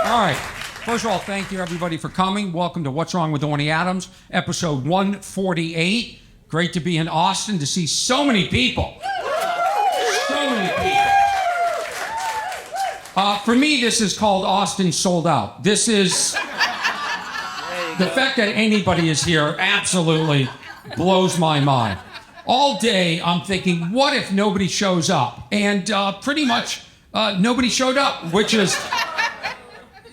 All right. First of all, thank you, everybody, for coming. Welcome to What's Wrong with Orny Adams, episode 148. Great to be in Austin to see so many people. So many people. For me, this is called Austin Sold Out. This is... The fact that anybody is here absolutely blows my mind. All day, I'm thinking, what if nobody shows up? And pretty much nobody showed up, which is...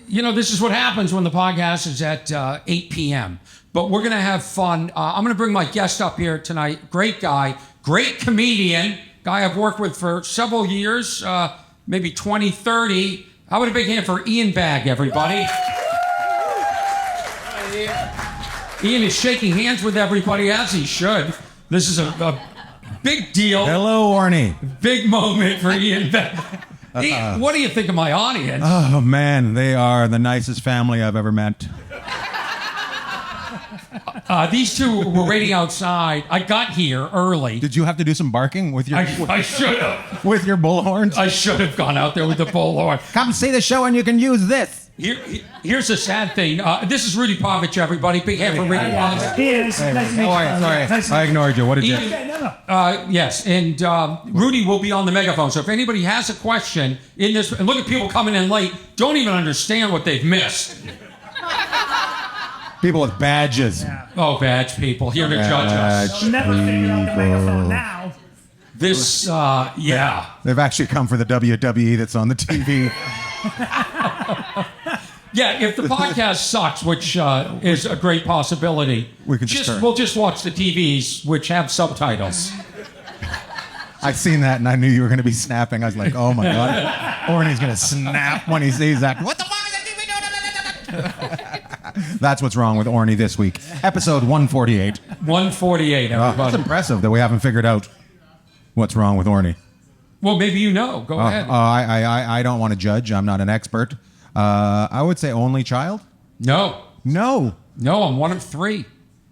You know, this is what happens when the podcast is at 8 p.m. But we're going to have fun. I'm going to bring my guest up here tonight. Great guy, great comedian, guy I've worked with for several years, maybe 20, 30. How about a big hand for Ian Bagg, everybody? Ian is shaking hands with everybody, as he should. This is a big deal. Hello, Orny. Big moment for Ian Bagg. Ian, what do you think of my audience? Oh, man, they are the nicest family I've ever met. These two were waiting outside. I got here early. Did you have to do some barking with your... I should have. With your bullhorns? I should have gone out there with the bullhorn. Come see the show and you can use this. Here's the sad thing. This is Rudy Pavich, everybody. Big hand for Rudy Pavich. Sorry, I ignored you. What did you... Yes, and Rudy will be on the megaphone. So if anybody has a question in this... And look at people coming in late. Don't even understand what they've missed. People with badges. Yeah. Oh, badge people. Here to judge us. Never figured out the megaphone now. This, yeah. They've actually come for the WWE that's on the TV. Yeah, if the podcast sucks, which is a great possibility, we'll just watch the TVs, which have subtitles. I've seen that, and I knew you were going to be snapping. I was like, oh, my God. Orny's going to snap when he sees that. What the fuck is that TV doing? That's what's wrong with Orny this week. Episode 148. 148, everybody. That's impressive that we haven't figured out what's wrong with Orny. Well, maybe you know. Go ahead. I don't want to judge. I'm not an expert. I would say only child. No, I'm one of three.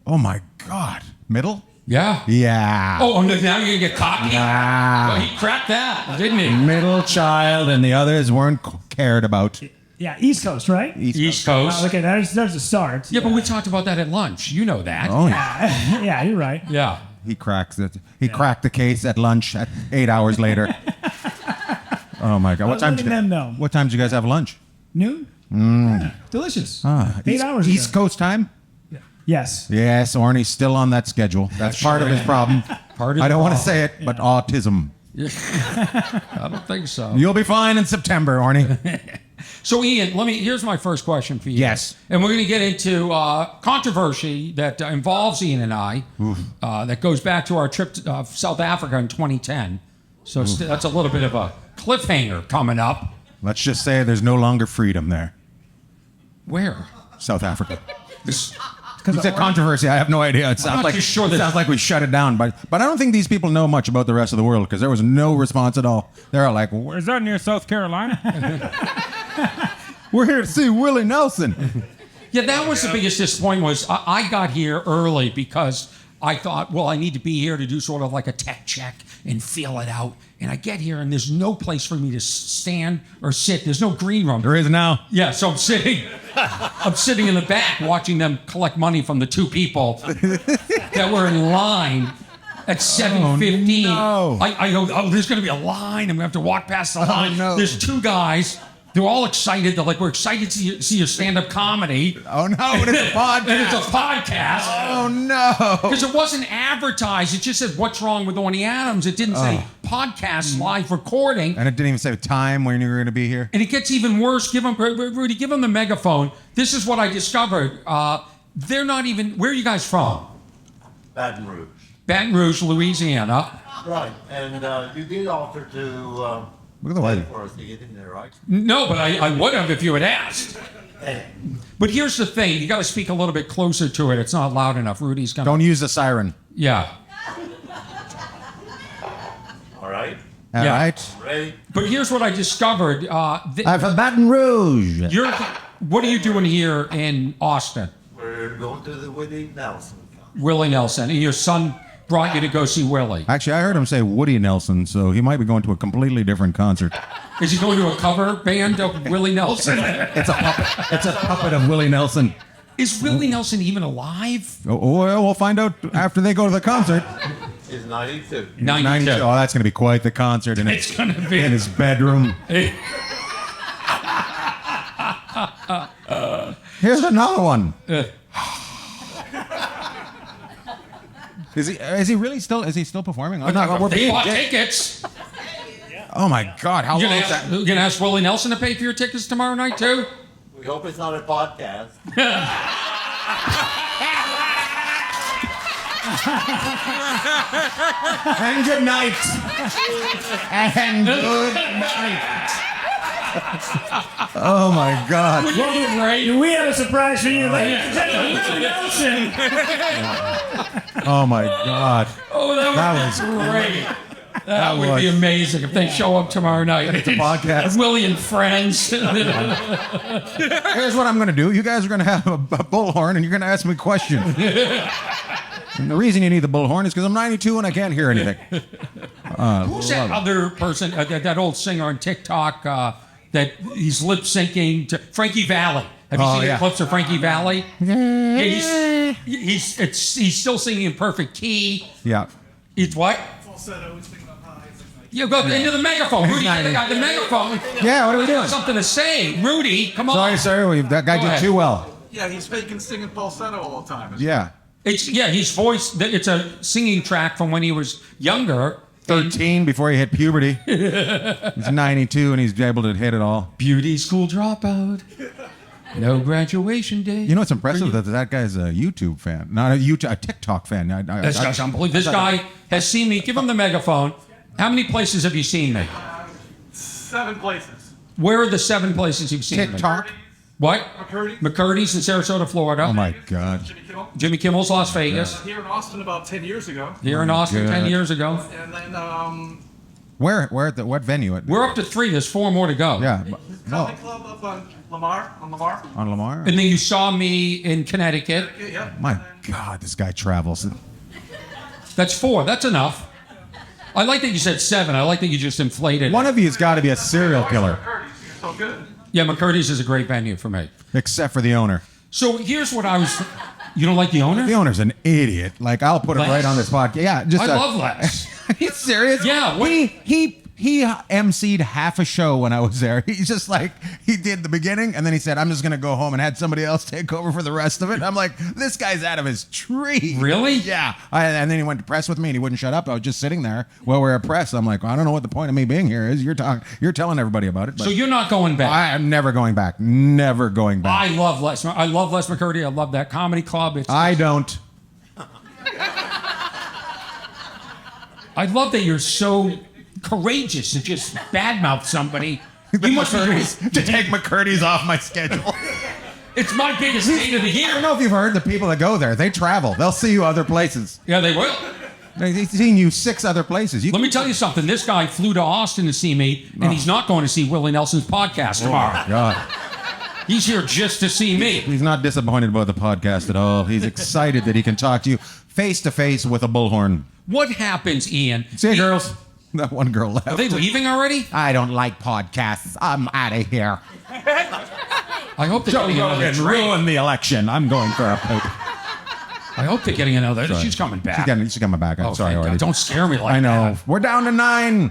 Oh my God. Middle? Yeah. Yeah. Oh, now you're gonna get cocky. Yeah. Well, he cracked that, didn't he? Middle child, and the others weren't cared about. Yeah, East Coast, right? East Coast. Okay, there's a start. Yeah, but we talked about that at lunch. You know that. Oh yeah. Yeah, you're right. Yeah. He cracks it. He cracked the case at lunch 8 hours later. Oh my God. What time did you guys have lunch? Noon? Yeah, delicious. 8 hours ago. East Coast time? Yes. Yes, Orny's still on that schedule. That's part of his problem. I don't want to say it, but autism. I don't think so. You'll be fine in September, Orny. So, Ian, here's my first question for you. Yes. And we're going to get into controversy that involves Ian and I, that goes back to our trip to South Africa in 2010. So that's a little bit of a cliffhanger coming up. Let's just say there's no longer freedom there. Where? South Africa. You said controversy. I have no idea. It sounds like we shut it down. But I don't think these people know much about the rest of the world because there was no response at all. They're all like, where's that near South Carolina? We're here to see Willie Nelson. Yeah, that was the biggest disappointment was I got here early because I thought, well, I need to be here to do sort of like a tech check and feel it out. And I get here and there's no place for me to stand or sit. There's no green room. There is now. Yeah, so I'm sitting in the back watching them collect money from the two people that were in line at 7:15. Oh, no. I go, there's going to be a line. I'm going to have to walk past the line. No. There's two guys. They're all excited. They're like, we're excited to see your stand-up comedy. Oh, no, and it's a podcast. And it's a podcast. Oh, no. Because it wasn't advertised. It just said, what's wrong with Orny Adams? It didn't say podcast live recording. And it didn't even say time when you were going to be here. And it gets even worse. Rudy, give them the megaphone. This is what I discovered. They're not even... Where are you guys from? Baton Rouge. Baton Rouge, Louisiana. Right, and you did offer to Look at the lighting. for us to get in there, right? No, but I would have if you had asked. Hey. But here's the thing. You got to speak a little bit closer to it. It's not loud enough. Rudy's going to... Don't use the siren. Yeah. All right. All Yeah. right. Ready? But here's what I discovered. I'm from Baton Rouge. What are you doing here in Austin? We're going to the Willie Nelson. Willie Nelson. And your son brought you to go see Willie? Actually, I heard him say Woody Nelson, so he might be going to a completely different concert. Is he going to a cover band of Willie Nelson? It's a puppet. It's a puppet of Willie Nelson. Is Willie Nelson even alive? Oh, well, we'll find out after they go to the concert. He's 92. 92. Oh, that's going to be quite the concert in It's going to be. in his bedroom. Here's another one. Is he really still? Is he still performing? They bought tickets. Oh my God! How You long is that? gonna ask Willie Nelson to pay for your tickets tomorrow night too? We hope it's not a podcast. And good night. And good night. Oh my God! Right? We have a surprise for you, ladies and gentlemen. Willie Nelson. Oh my God! Oh, that was great. That would be amazing if they show up tomorrow night. It's a podcast. Willie and friends. Here's what I'm going to do. You guys are going to have a bullhorn, and you're going to ask me questions. And the reason you need the bullhorn is because I'm 92 and I can't hear anything. Who's that other person, that old singer on TikTok that he's lip syncing to Frankie Valli? Have you seen the clips of Frankie Valli? Yeah, he's still singing in perfect key. Yeah. He's what? Falsetto, he's singing up high. You go into the megaphone. Rudy, the megaphone. Yeah, what are we doing? Something to say. Rudy, come on. Sorry. That guy Go did ahead. too well. Yeah, he's making singing falsetto all the time. Yeah. His voice, it's a singing track from when he was younger. 13 before he hit puberty. He's 92 and he's able to hit it all. Beauty school dropout. No graduation day. You know, it's impressive that guy's a YouTube fan, not a TikTok fan. This guy's unbelievable. This guy has seen me. Give him the megaphone. How many places have you seen me? 7 places. Where are the 7 places you've seen me? TikTok? What? McCurdy's. McCurdy's in Sarasota, Florida. Oh my God. Jimmy Kimmel. Jimmy Kimmel's Las Vegas. Here in Austin about 10 years ago. Here in Austin, God. 10 years ago. And then Where at what venue? We're up to 3. There's 4 more to go. Yeah. Comedy Club up on Lamar. On Lamar? And then you saw me in Connecticut. Yeah. My God, this guy travels. That's 4. That's enough. I like that you said 7. I like that you just inflated. One of you's got to be a serial killer, McCurdy's, you're so good. Yeah, McCurdy's is a great venue for me. except for the owner. So here's what I was. You don't like the owner? The owner's an idiot. Like, I'll put it Les? right on this podcast. Yeah, just. I love Les. Are you serious? Yeah, what- He emceed half a show when I was there. He's just like, he did the beginning, and then he said, I'm just going to go home, and had somebody else take over for the rest of it. I'm like, this guy's out of his tree. Really? Yeah. And then he went to press with me, and he wouldn't shut up. I was just sitting there while we were at press. I'm like, well, I don't know what the point of me being here is. You're telling everybody about it. But So you're not going back. I'm never going back. Never going back. I love Les. I love Les McCurdy. I love that comedy club. I don't. I love that you're so courageous to just badmouth somebody. You must be to take McCurdy's off my schedule. It's my biggest date of the I don't year. know if you've heard the people that go there. They travel. They'll see you other places. Yeah, they will. They've seen you 6 other places. Let me tell you something. This guy flew to Austin to see me, and he's not going to see Willie Nelson's podcast tomorrow. God. He's here just to see me. He's not disappointed about the podcast at all. He's excited that he can talk to you face to face with a bullhorn. What happens, Ian? See you, girls. That one girl left. Are they leaving already? I don't like podcasts. I'm out of here. I hope they're getting Go another and drink. ruin the election. I'm going for a poop. I hope they're getting another. She's coming back. She's got my back. I'm Oh, sorry, thank God. Orny. Don't scare me like I know. that. We're down to 9.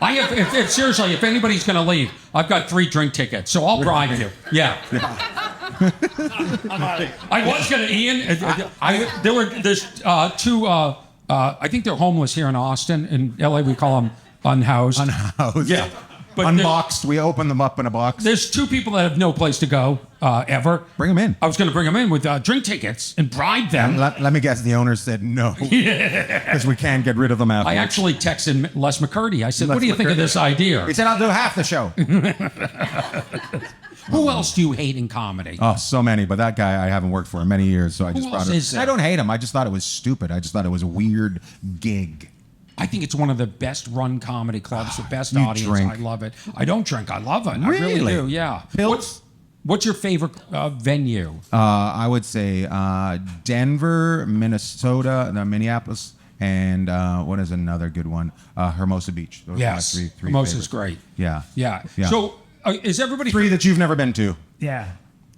I have, if there's anybody's going to leave, I've got 3 drink tickets, so I'll bribe you. Yeah. I was going to, Ian. There's 2. I think they're homeless here in Austin. In LA, we call them unhoused. Unhoused. Yeah. But Unboxed. We open them up in a box. There's 2 people that have no place to go ever. Bring them in. I was going to bring them in with drink tickets and bribe them. Let me guess. The owner said no. Because we can't get rid of them I afterwards. actually texted Les McCurdy. I said, Les what do you think of McCurdy. this idea? He said, I'll do half the show. Who else do you hate in comedy? Oh, so many. But that guy I haven't worked for in many years, so I just Who brought else it. is there? I don't hate him. I just thought it was stupid. I just thought it was a weird gig. I think it's one of the best run comedy clubs, the best You audience. drink. I love it. I don't drink. I love it. I really Really? do. Yeah. Pills? What's your favorite venue? I would say Denver, Minnesota, no, Minneapolis, and what is another good one? Hermosa Beach. Those are my Yes. three Hermosa's favorites. great. Yeah. Yeah. Yeah. So is everybody... 3 that you've never been to. Yeah.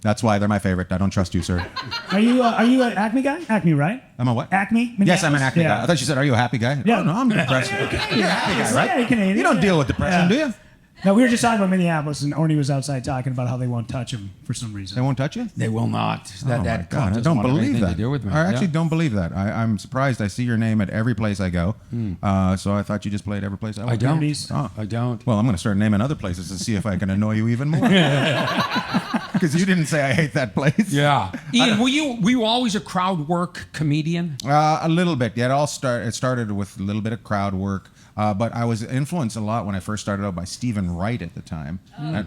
That's why they're my favorite. I don't trust you, sir. Are you an Acme guy? Acme, right? I'm a what? Acme? Yes, I'm an Acme Yeah. guy. I thought you said, are you a happy guy? Yeah. Oh, no, I'm depressed. You're a happy guy, right? Yeah, you're Canadian. You don't deal with depression, do you? No, we were just talking about Minneapolis, and Orny was outside talking about how they won't touch him for some reason. They won't touch you? They will not. Oh, my That God. I doesn't don't want believe anything that. to do with me. I actually Yeah. don't believe that. I'm surprised. I see your name at every place I go. So I thought you just played every place I went. I don't. Oh. I don't. Well, I'm going to start naming other places to see if I can annoy you even more. Because you didn't say I hate that place. Yeah. Ian, were you always a crowd work comedian? A little bit. Yeah, it started with a little bit of crowd work. But I was influenced a lot when I first started out by Stephen Wright at the time.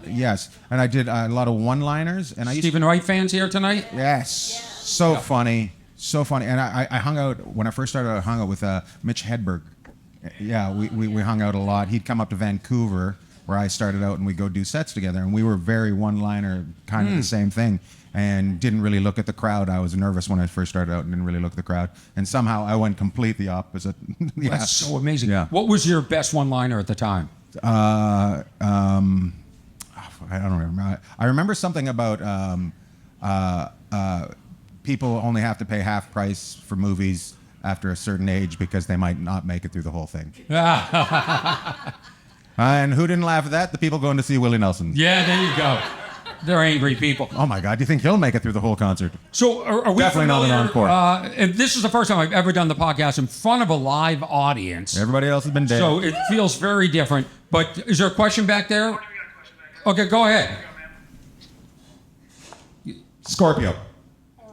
Yes, and I did a lot of one-liners. And I used Stephen Wright fans here tonight? Yes, so funny, so funny. And I hung out when I first started. I hung out with Mitch Hedberg. Yeah, we hung out a lot. He'd come up to Vancouver where I started out, and we'd go do sets together. And we were very one-liner, kind of the same thing. And didn't really look at the crowd. I was nervous when I first started out and didn't really look at the crowd. And somehow I went completely opposite. Yeah. That's so amazing. Yeah. What was your best one-liner at the time? I don't remember. I remember something about people only have to pay half price for movies after a certain age because they might not make it through the whole thing. And who didn't laugh at that? The people going to see Willie Nelson. Yeah, there you go. They're angry people. Oh my God! Do you think he'll make it through the whole concert? So are we Definitely not an familiar, encore. And this is the first time I've ever done the podcast in front of a live audience. Everybody else has been dead. So it feels very different. But is there a question back there? Okay, go ahead. Scorpio.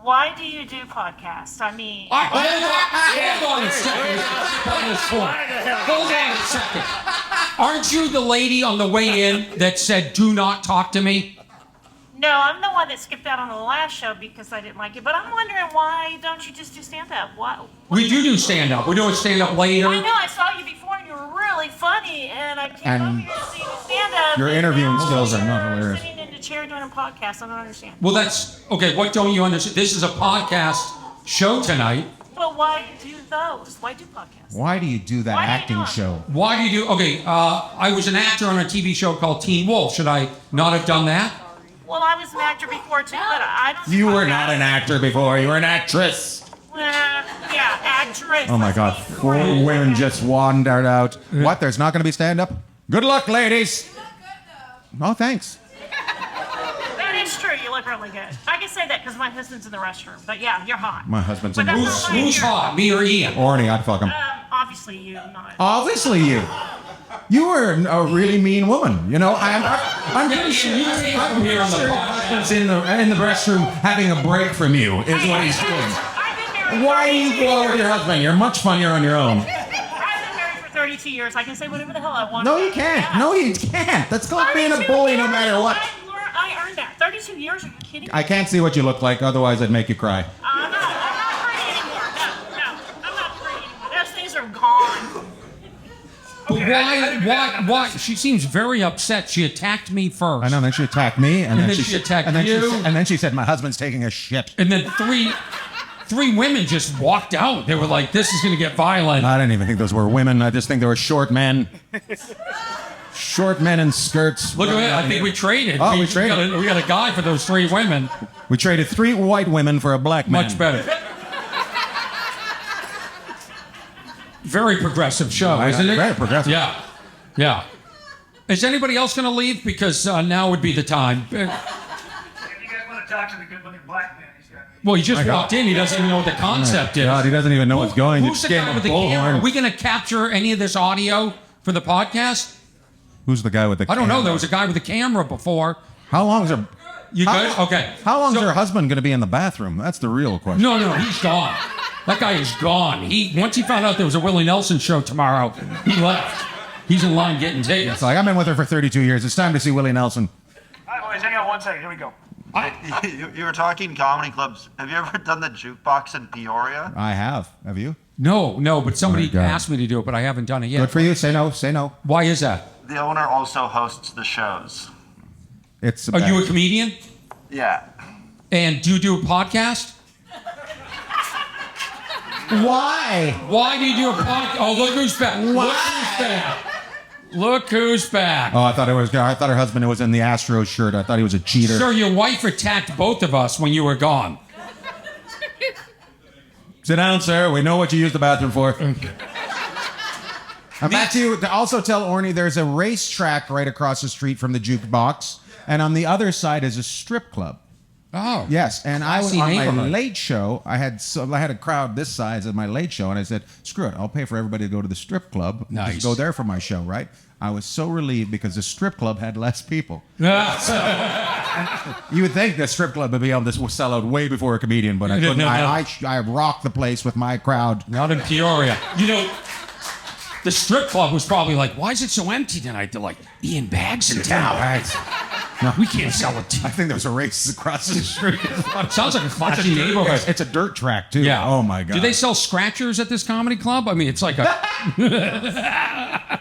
Why do you do podcasts? I mean, Hold on a second. Hold on a second. Aren't you the lady on the way in that said, "Do not talk to me"? no, I'm the one that skipped out on the last show because I didn't like it. But I'm wondering, why don't you just do stand-up? Why? We do stand-up. We're doing stand-up later. I know, I saw you before and you were really funny, and I came over here to see you stand-up. Your and interviewing now skills are not you're hilarious. Sitting in the chair doing a podcast. I don't understand. Well, that's... Okay, what don't you understand? This is a podcast show tonight. But why do those? Why do podcasts? Why do you do that Why do you acting do it? show? Why do you do... Okay, I was an actor on a TV show called Teen Wolf. Should I not have done that? Well, I was an actor before too, but I don't. You were not an actor before. You were an actress. Yeah, actress. Oh my God! 4 women just wandered out. What? There's not going to be stand-up? Good luck, ladies. Oh, thanks. That is true. You look really good. I can say that because my husband's in the restroom. But yeah, you're hot. My husband's But in the that's room. not why Who's you're- hot? Me or Ian? Orny, I'd fuck him. Obviously you, not. Obviously, you. You were a really mean woman. You know, I'm pretty sure You came from here on the podcast. in the restroom having a break from you is what he's doing. I've been married. Why do you go out with your husband? You're much funnier on your own. I've been married for 32 years. I can say whatever the hell I want. No, you can't. No, you can't. That's called being a 32 bully no years. matter what. I earned that. 32 years? Are you kidding me? I can't see what you look like, otherwise I'd make you cry. I'm not pretty anymore. No, I'm not pretty anymore. Those things are gone. But why? She seems very upset. She attacked me first. I know. Then she attacked me, and then she attacked you. and then she said, "My husband's taking a shit." And then three women just walked out. They were like, "This is going to get violent." I didn't even think those were women. I just think they were short men. Short men in skirts. Look at that. I think we traded. Oh, we traded. We got a guy for those 3 women. We traded 3 white women for a black man. Much better. Very progressive show, isn't it? Very progressive. Yeah. Yeah. Is anybody else going to leave? Because now would be the time. If you guys want to talk to the good-looking black man, he's got. Well, he just My God. walked in. He doesn't even know what the concept is. God, he doesn't even know what's going. Who's the guy with the camera? Are we going to capture any of this audio for the podcast? Who's the guy with the I don't know. camera? There was a guy with a camera before. How long is her... You How- good? Okay. How long is So- her husband going to be in the bathroom? That's the real question. No, he's gone. That guy is gone. Once he found out there was a Willie Nelson show tomorrow, he left. He's in line getting tickets. It's like, I've been with her for 32 years. It's time to see Willie Nelson. All right, boys, hang on 1 second. Here we go. You were talking comedy clubs. Have you ever done the jukebox in Peoria? I have. Have you? No, but somebody Oh, my God. asked me to do it, but I haven't done it yet. Good for you. Say no. Say no. Why is that? The owner also hosts the shows. It's. Are you a comedian? Yeah. And do you do a podcast? Why? Why do you do a podcast? Oh, look who's back. Look who's back. Look who's back. Oh, I thought her husband was in the Astros shirt. I thought he was a cheater. Sir, your wife attacked both of us when you were gone. Sit down, sir. We know what you use the bathroom for. I'm back to also tell Orny there's a racetrack right across the street from the jukebox, and on the other side is a strip club. Oh. Yes, and I was Classy on my neighborhood. late show. I had a crowd this size at my late show, and I said, "Screw it, I'll pay for everybody to go to the strip club. Nice. Just go there for my show, right?" I was so relieved because the strip club had less people. You would think the strip club would be able to sell out way before a comedian, but I couldn't. No. I rocked the place with my crowd. Not in Peoria. You know, the strip club was probably like, why is it so empty tonight? They're like, Ian Bagg's in town. No, We can't sell it. I think there was a race across the street. Sounds like a classy neighborhood. It's a dirt track too. Yeah. Oh my god. Do they sell scratchers at this comedy club? I mean, it's like a.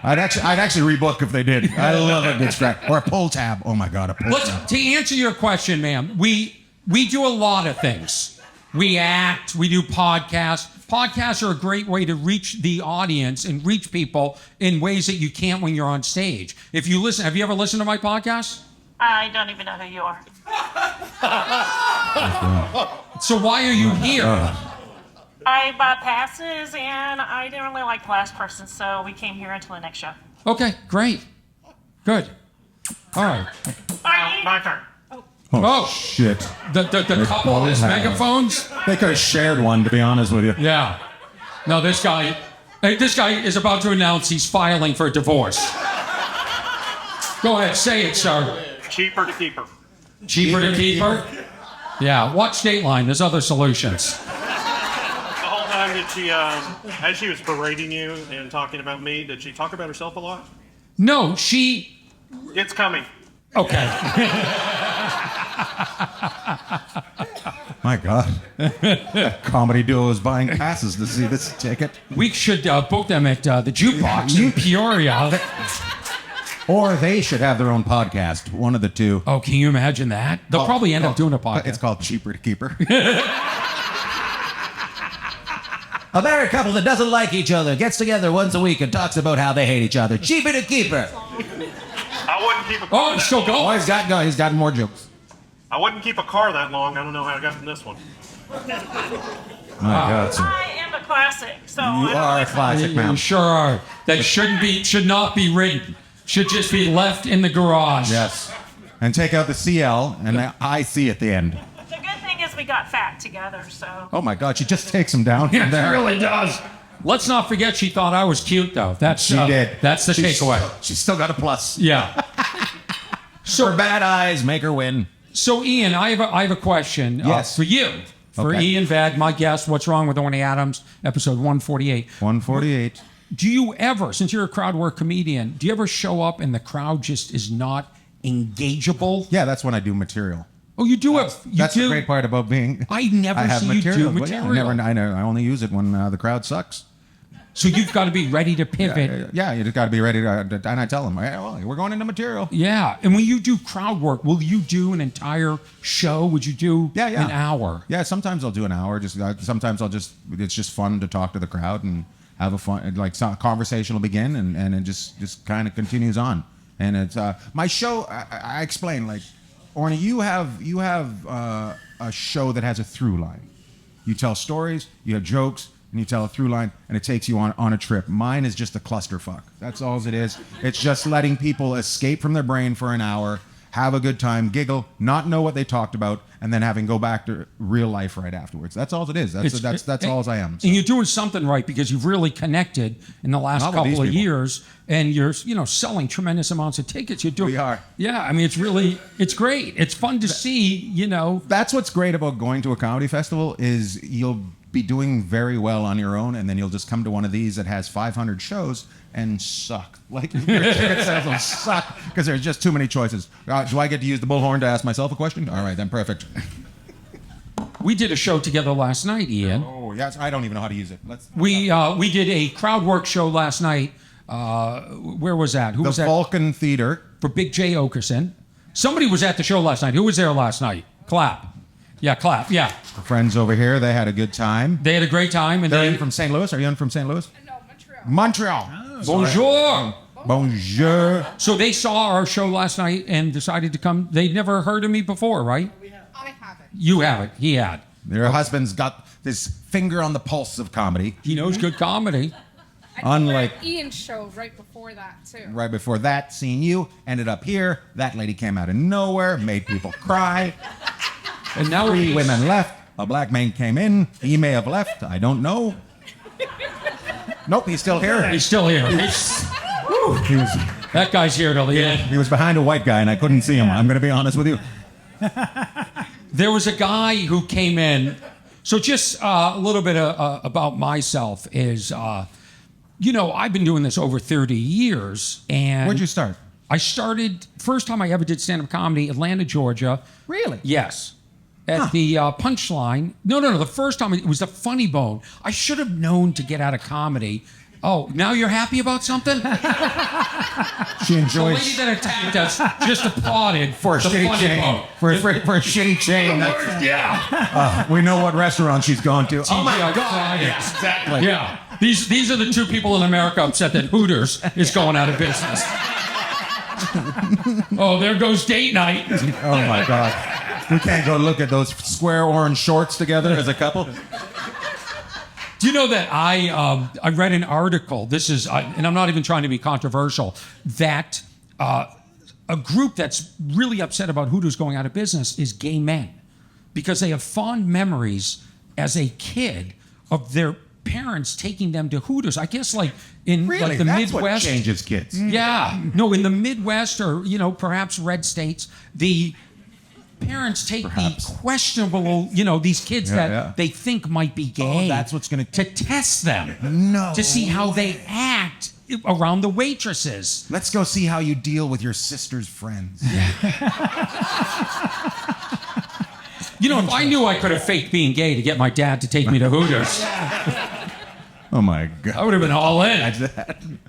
I'd actually rebook if they did. I love a good scratch or a pull tab. Oh my god, a pull tab. To answer your question, ma'am, we do a lot of things. We act. We do podcasts. Podcasts are a great way to reach the audience and reach people in ways that you can't when you're on stage. If you listen, have you ever listened to my podcast? I don't even know who you are. So why are you here? I bought passes, and I didn't really like the last person, so we came here until the next show. Okay, great. Good. All right. My turn. Oh, Shit. the couple has both have. megaphones? They could have shared one, to be honest with you. Yeah. No, this guy is about to announce he's filing for divorce. Go ahead, say it, sir. Cheaper to keep her. Cheaper to keep her? Yeah, watch Dateline. There's other solutions. The whole time did she, as she was berating you and talking about me, did she talk about herself a lot? No, she... It's coming. Okay. My god. That comedy duo is buying passes to see this ticket. We should book them at the jukebox in Peoria. Or they should have their own podcast. One of the two. Oh, can you imagine that? They'll probably end up doing a podcast. It's called Cheaper to Keep Her. A married couple that doesn't like each other gets together once a week and talks about how they hate each other. Cheaper to keep her. I wouldn't keep a car. Oh, it's still Oh, going. he's got more jokes. I wouldn't keep a car that long. I don't know how I got from this one. My God, sir. I am a classic, so You are a classic, You ma'am. sure are. That should not be written. Should just be left in the garage. Yes. And take out the CL and the IC at the end. the good thing is we got fat together, so. Oh my God, she just takes him down from It there. really does. Let's not forget she thought I was cute, though. She did. That's the She's- takeaway. She's still got a plus. Yeah. Her bad eyes make her win. So, Ian, I have a question Yes. for you. For Okay. Ian Bagg, my guest, What's Wrong with Orny Adams, episode 148. 148. Do you ever, since you're a crowd work comedian, do you ever show up and the crowd just is not engageable? Yeah, that's when I do material. Oh, you do it. You That's do. the great part about being. I never I have see you do material. Well, material. yeah, I only use it when the crowd sucks. So you've got to be ready to pivot. Yeah, you just got to be ready to. And I tell them, well, we're going into material. Yeah. And when you do crowd work, will you do an entire show? Would you do an hour? Yeah, sometimes I'll do an hour. Sometimes it's just fun to talk to the crowd and have a fun, like, conversation will begin and it just kind of continues on. And it's my show. I explain, like, Orny, you have a show that has a through line. You tell stories, you have jokes, and you tell a through line, and it takes you on a trip. Mine is just a clusterfuck. That's all it is. It's just letting people escape from their brain for an hour, have a good time, giggle, not know what they talked about, and then having go back to real life right afterwards. That's all it is. That's all I am. So. And you're doing something right because you've really connected in the last Not with these couple of people. years, and you're selling tremendous amounts of tickets. You're doing. We are. Yeah, I mean it's great. It's fun to see. That's what's great about going to a comedy festival is you'll be doing very well on your own, and then you'll just come to one of these that has 500 shows and suck. Like, your ticket sales will suck because there's just too many choices. Do I get to use the bullhorn to ask myself a question? All right, then perfect. We did a show together last night, Ian. Oh, yes, I don't even know how to use it. We did a crowd work show last night. Where was that? Who The was that? Vulcan Theater. For Big J Okerson. Somebody was at the show last night. Who was there last night? Clap. Yeah, clap. Yeah. Friends over here, they had a good time. They had a great time. And They're then in from St. Louis. Are you in from St. Louis? No, Montreal. Montreal. Bonjour. Bonjour. So they saw our show last night and decided to come. They'd never heard of me before, right? I haven't. You haven't. He had. Your husband's got this finger on the pulse of comedy. He knows good comedy. Unlike Ian's show right before that too. right before that, seeing you, ended up here. That lady came out of nowhere, made people cry. And now 3 women left. A black man came in. He may have left. I don't know. Nope, he's still here. he's still here. He was That guy's here till the end. he was behind a white guy, and I couldn't see him. I'm going to be honest with you. There was a guy who came in. So just a little bit about myself is, I've been doing this over 30 years. And Where'd you start? I started, first time I ever did stand-up comedy, Atlanta, Georgia. Really? Yes. At the Punchline. No. The first time it was the Funny Bone. I should have known to get out of comedy. Oh, now you're happy about something? She The enjoys lady that attacked us just applauded for a the shitty Funny chain. Bone. For a shitty chain. Yeah. We know what restaurant she's going to. Oh my TGI God! Fridays. Exactly. Yeah. These are the two people in America upset that Hooters is going out of business. Oh, there goes date night. Oh my God. We can't go look at those square orange shorts together as a couple. Do you know that I read an article? This is, and I'm not even trying to be controversial, that a group that's really upset about Hooters going out of business is gay men, because they have fond memories as a kid of their parents taking them to Hooters. I guess like in Really? like the That's Midwest. what changes kids. Yeah. No, in the Midwest or, perhaps red states, the parents take the questionable, these kids that they think might be gay. Oh, that's what's going to test them. No. To see how they act around the waitresses. Let's go see how you deal with your sister's friends. If I knew I could have faked being gay to get my dad to take me to Hooters, Oh my God. I would have been all in.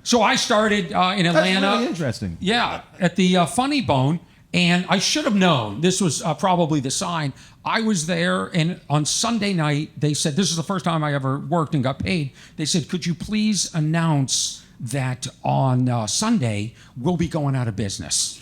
So I started in Atlanta. That's really interesting. Yeah, at the Funny Bone. And I should have known, this was probably the sign. I was there, and on Sunday night, they said, this is the first time I ever worked and got paid. They said, could you please announce that on Sunday, we'll be going out of business.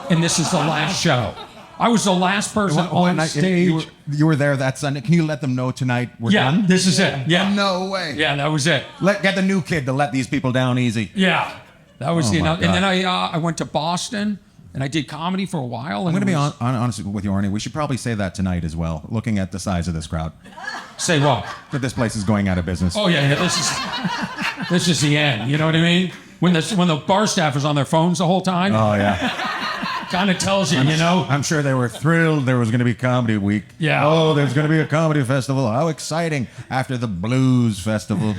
And this is the last show. I was the last person on stage. You were there that Sunday. Can you let them know tonight we're done? This is it. Yeah. No way. Yeah, that was it. Get the new kid to let these people down easy. Yeah. That was Oh the my announcement. And then God. I went to Boston. And I did comedy for a while. I'm And going to be honest with you, Orny. We should probably say that tonight as well, looking at the size of this crowd. Say what? That this place is going out of business. Oh yeah, this is the end. You know what I mean? When the bar staff is on their phones the whole time, Oh, yeah. kind of tells you, I'm sure they were thrilled there was going to be Comedy Week. Yeah. Oh, there's going to be a comedy festival. How exciting. After the Blues Festival.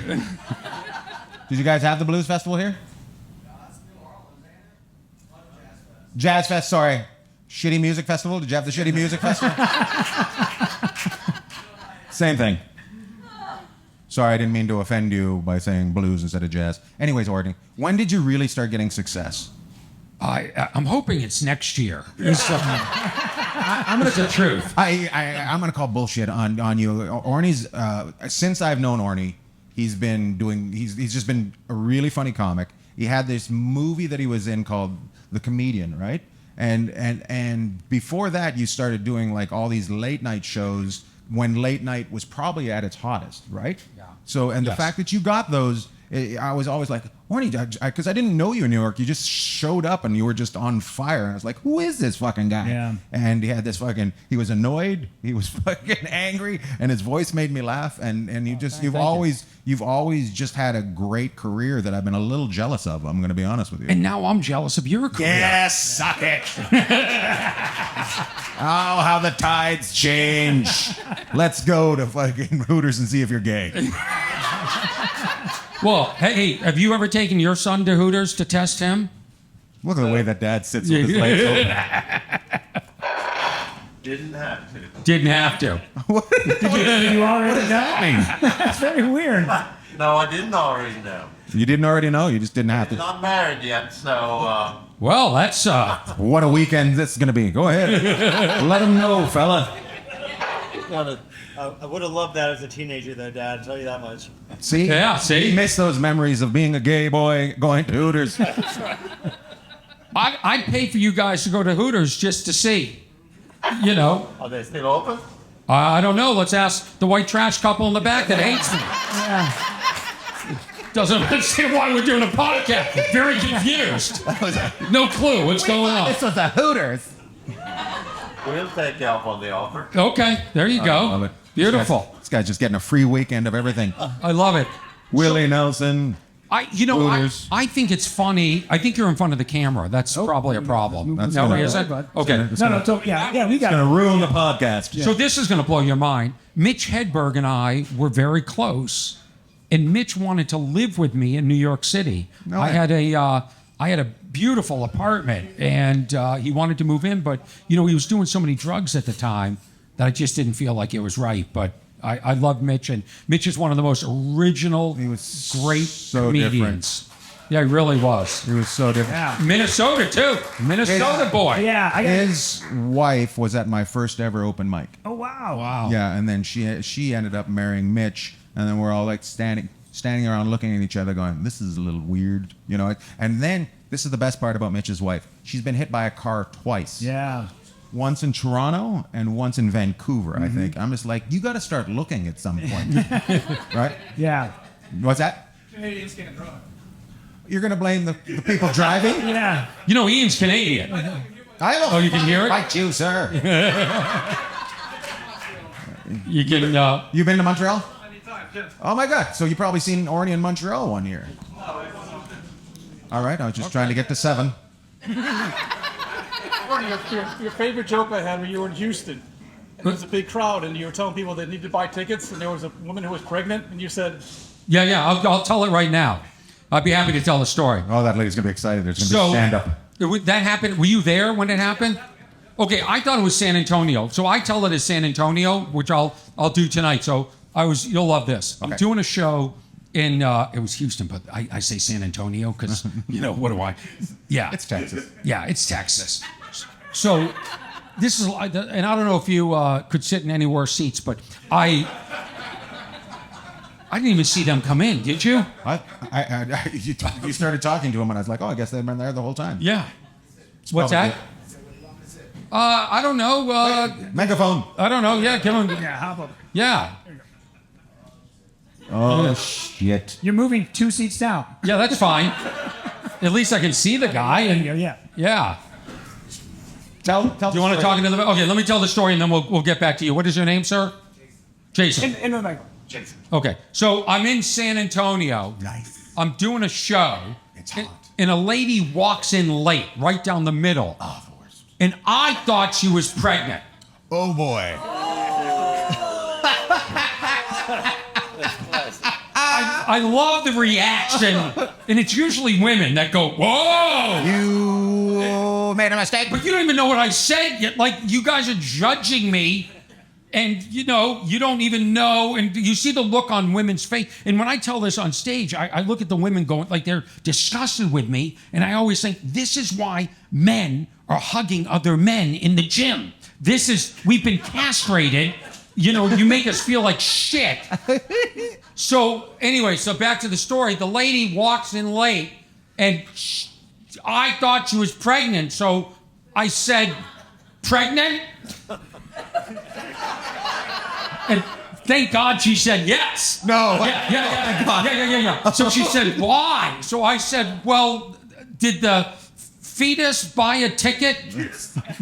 Did you guys have the Blues Festival here? Jazz Fest, sorry. Shitty Music Festival? Did you have the Shitty Music Festival? Same thing. Sorry, I didn't mean to offend you by saying blues instead of jazz. Anyways, Orny, when did you really start getting success? I'm hoping it's next year. I'm gonna the truth. I'm gonna call bullshit on you. Orny's since I've known Orny, he's just been a really funny comic. He had this movie that he was in called The Comedian, right? And before that, you started doing like all these late night shows when late night was probably at its hottest, right? Yeah. So, and the fact that you got those, I was always like, Orny, because I didn't know you in New York. You just showed up and you were just on fire. And I was like, who is this fucking guy? Yeah. And he had this he was annoyed, he was fucking angry, and his voice made me laugh. And you've always just had a great career that I've been a little jealous of. I'm going to be honest with you. And now I'm jealous of your career. Yes, suck it. Oh, how the tides change. Let's go to fucking Hooters and see if you're gay. Well, hey, have you ever taken your son to Hooters to test him? Look at the way that dad sits with his legs open. Didn't have to. Didn't have to. You already know? mean? That's very weird. No, I didn't already know. You didn't already know? You just didn't have to. Not married yet, so Well, that's What a weekend this is going to be. Go ahead. Let him know, fella. I would have loved that as a teenager, though, Dad. I'll tell you that much. See? Yeah, see? You miss those memories of being a gay boy going to Hooters. I'd pay for you guys to go to Hooters just to see. You know. Are they still open? I don't know. Let's ask the white trash couple in the back that hates me. Doesn't understand why we're doing a podcast. Very confused. No clue what's going on. This was a Hooters. We'll take you up on the offer. Okay, there you go. Love it. Beautiful. This guy's just getting a free weekend of everything. I love it. Willie Nelson. Hooters. I think it's funny. I think you're in front of the camera. That's probably a problem. That's no, gonna- is it? Bud. Okay. Yeah, we got Gonna it. ruin the podcast. So this is going to blow your mind. Mitch Hedberg and I were very close, and Mitch wanted to live with me in New York City. No I way. had a beautiful apartment, and he wanted to move in, but he was doing so many drugs at the time that I just didn't feel like it was right. But I love Mitch, and Mitch is one of the most original, He was great so comedians. Yeah, he really was. He was so different. Yeah. Minnesota too. Minnesota boy. Yeah, His wife was at my first ever open mic. Oh, wow. Wow. Yeah, and then she ended up marrying Mitch, and then we're all like standing around looking at each other going, this is a little weird, And then, this is the best part about Mitch's wife. She's been hit by a car twice. Yeah. Once in Toronto and once in Vancouver, I think. I'm just like, you got to start looking at some point. Right? Yeah. What's that? Canadians can't drive. You're going to blame the people driving? Yeah. Ian's Canadian. Oh, you can hear it? Fight you, sir. You can. You've been to Montreal? Oh, my God. So you've probably seen Orny in Montreal one year. All right. I was just trying to get to 7. Your favorite joke I had when you were in Houston. There was a big crowd, and you were telling people they needed to buy tickets, and there was a woman who was pregnant, and you said, Yeah. I'll tell it right now. I'd be happy to tell the story. Oh, that lady's going to be excited. There's going to be stand-up. That happened. Were you there when it happened? Okay, I thought it was San Antonio. So I tell it as San Antonio, which I'll do tonight. So you'll love this. Okay. I'm doing a show in it was Houston, but I say San Antonio because what do I? Yeah, It's Texas. Yeah, it's Texas. So this is, and I don't know if you could sit in any worse seats, but I didn't even see them come in. Did you? You started talking to him, and I was like, oh, I guess they've been there the whole time. Yeah. What's that? I don't know. Megaphone. I don't know. Yeah, give him. Yeah, hop over. Yeah. Oh, shit. You're moving 2 seats down. Yeah, that's fine. At least I can see the guy. There you And go, yeah. yeah. Tell Do you want to talk into the? Okay, let me tell the story, and then we'll get back to you. What is your name, sir? Jason. In the mic. Okay, so I'm in San Antonio. Nice. I'm doing a show. It's hot. And a lady walks in late, right down the middle. Oh, the worst. And I thought she was pregnant. Oh, boy. I love the reaction, and it's usually women that go, "Whoa!" You made a mistake. But you don't even know what I said yet. Like, you guys are judging me, and you don't even know, and you see the look on women's face. And when I tell this on stage, I look at the women going, like they're disgusted with me, and I always think, this is why men are hugging other men in the gym. We've been castrated. You make us feel like shit. So anyway, back to the story. The lady walks in late, and I thought she was pregnant. So I said, pregnant? And thank God she said yes. No. Yeah. So she said, why? So I said, well, did the fetus buy a ticket?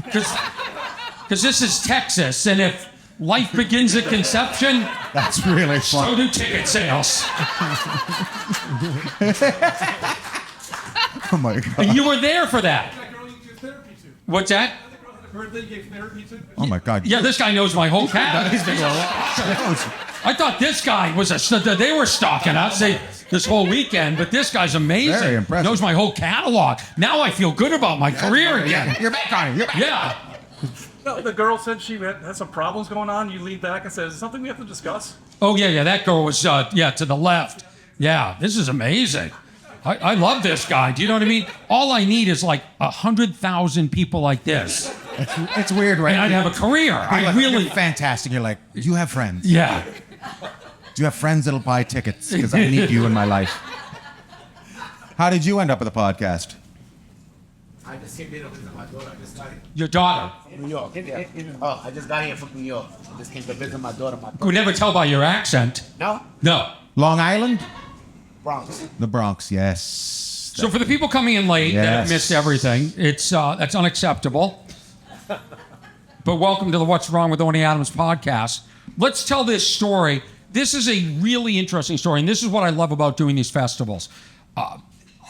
Because this is Texas, and if life begins at conception, That's really so fun. do ticket sales. Oh, my God. And you were there for that. that girl you give therapy to. What's that? Her they gave therapy to. Oh, my God. Yeah, this guy knows my whole cat. I thought this guy was they were stalking us this whole weekend, but this guy's amazing. Very impressive. Knows my whole catalog. Now I feel good about my career again. You're back on it. You're back. Yeah. No, the girl said she had some problems going on. You leaned back and said, is it something we have to discuss? Oh, yeah. That girl was, to the left. Yeah, this is amazing. I love this guy. Do you know what I mean? All I need is like 100,000 people like this. It's weird, right? And I'd have a career. I really... You're fantastic. You're like, you have friends. Yeah. Do you have friends that'll buy tickets? Because I need you in my life. How did you end up with a podcast? I just came here to visit my daughter. I just got here. Your daughter. New York. Yeah. Oh, I just got here from New York. I just came to visit my daughter. Could never tell by your accent. No? No. Long Island? Bronx. The Bronx, yes. So for the people coming in late that Yes. missed everything, it's that's unacceptable. But welcome to the What's Wrong with Orny Adams podcast. Let's tell this story. This is a really interesting story, and this is what I love about doing these festivals.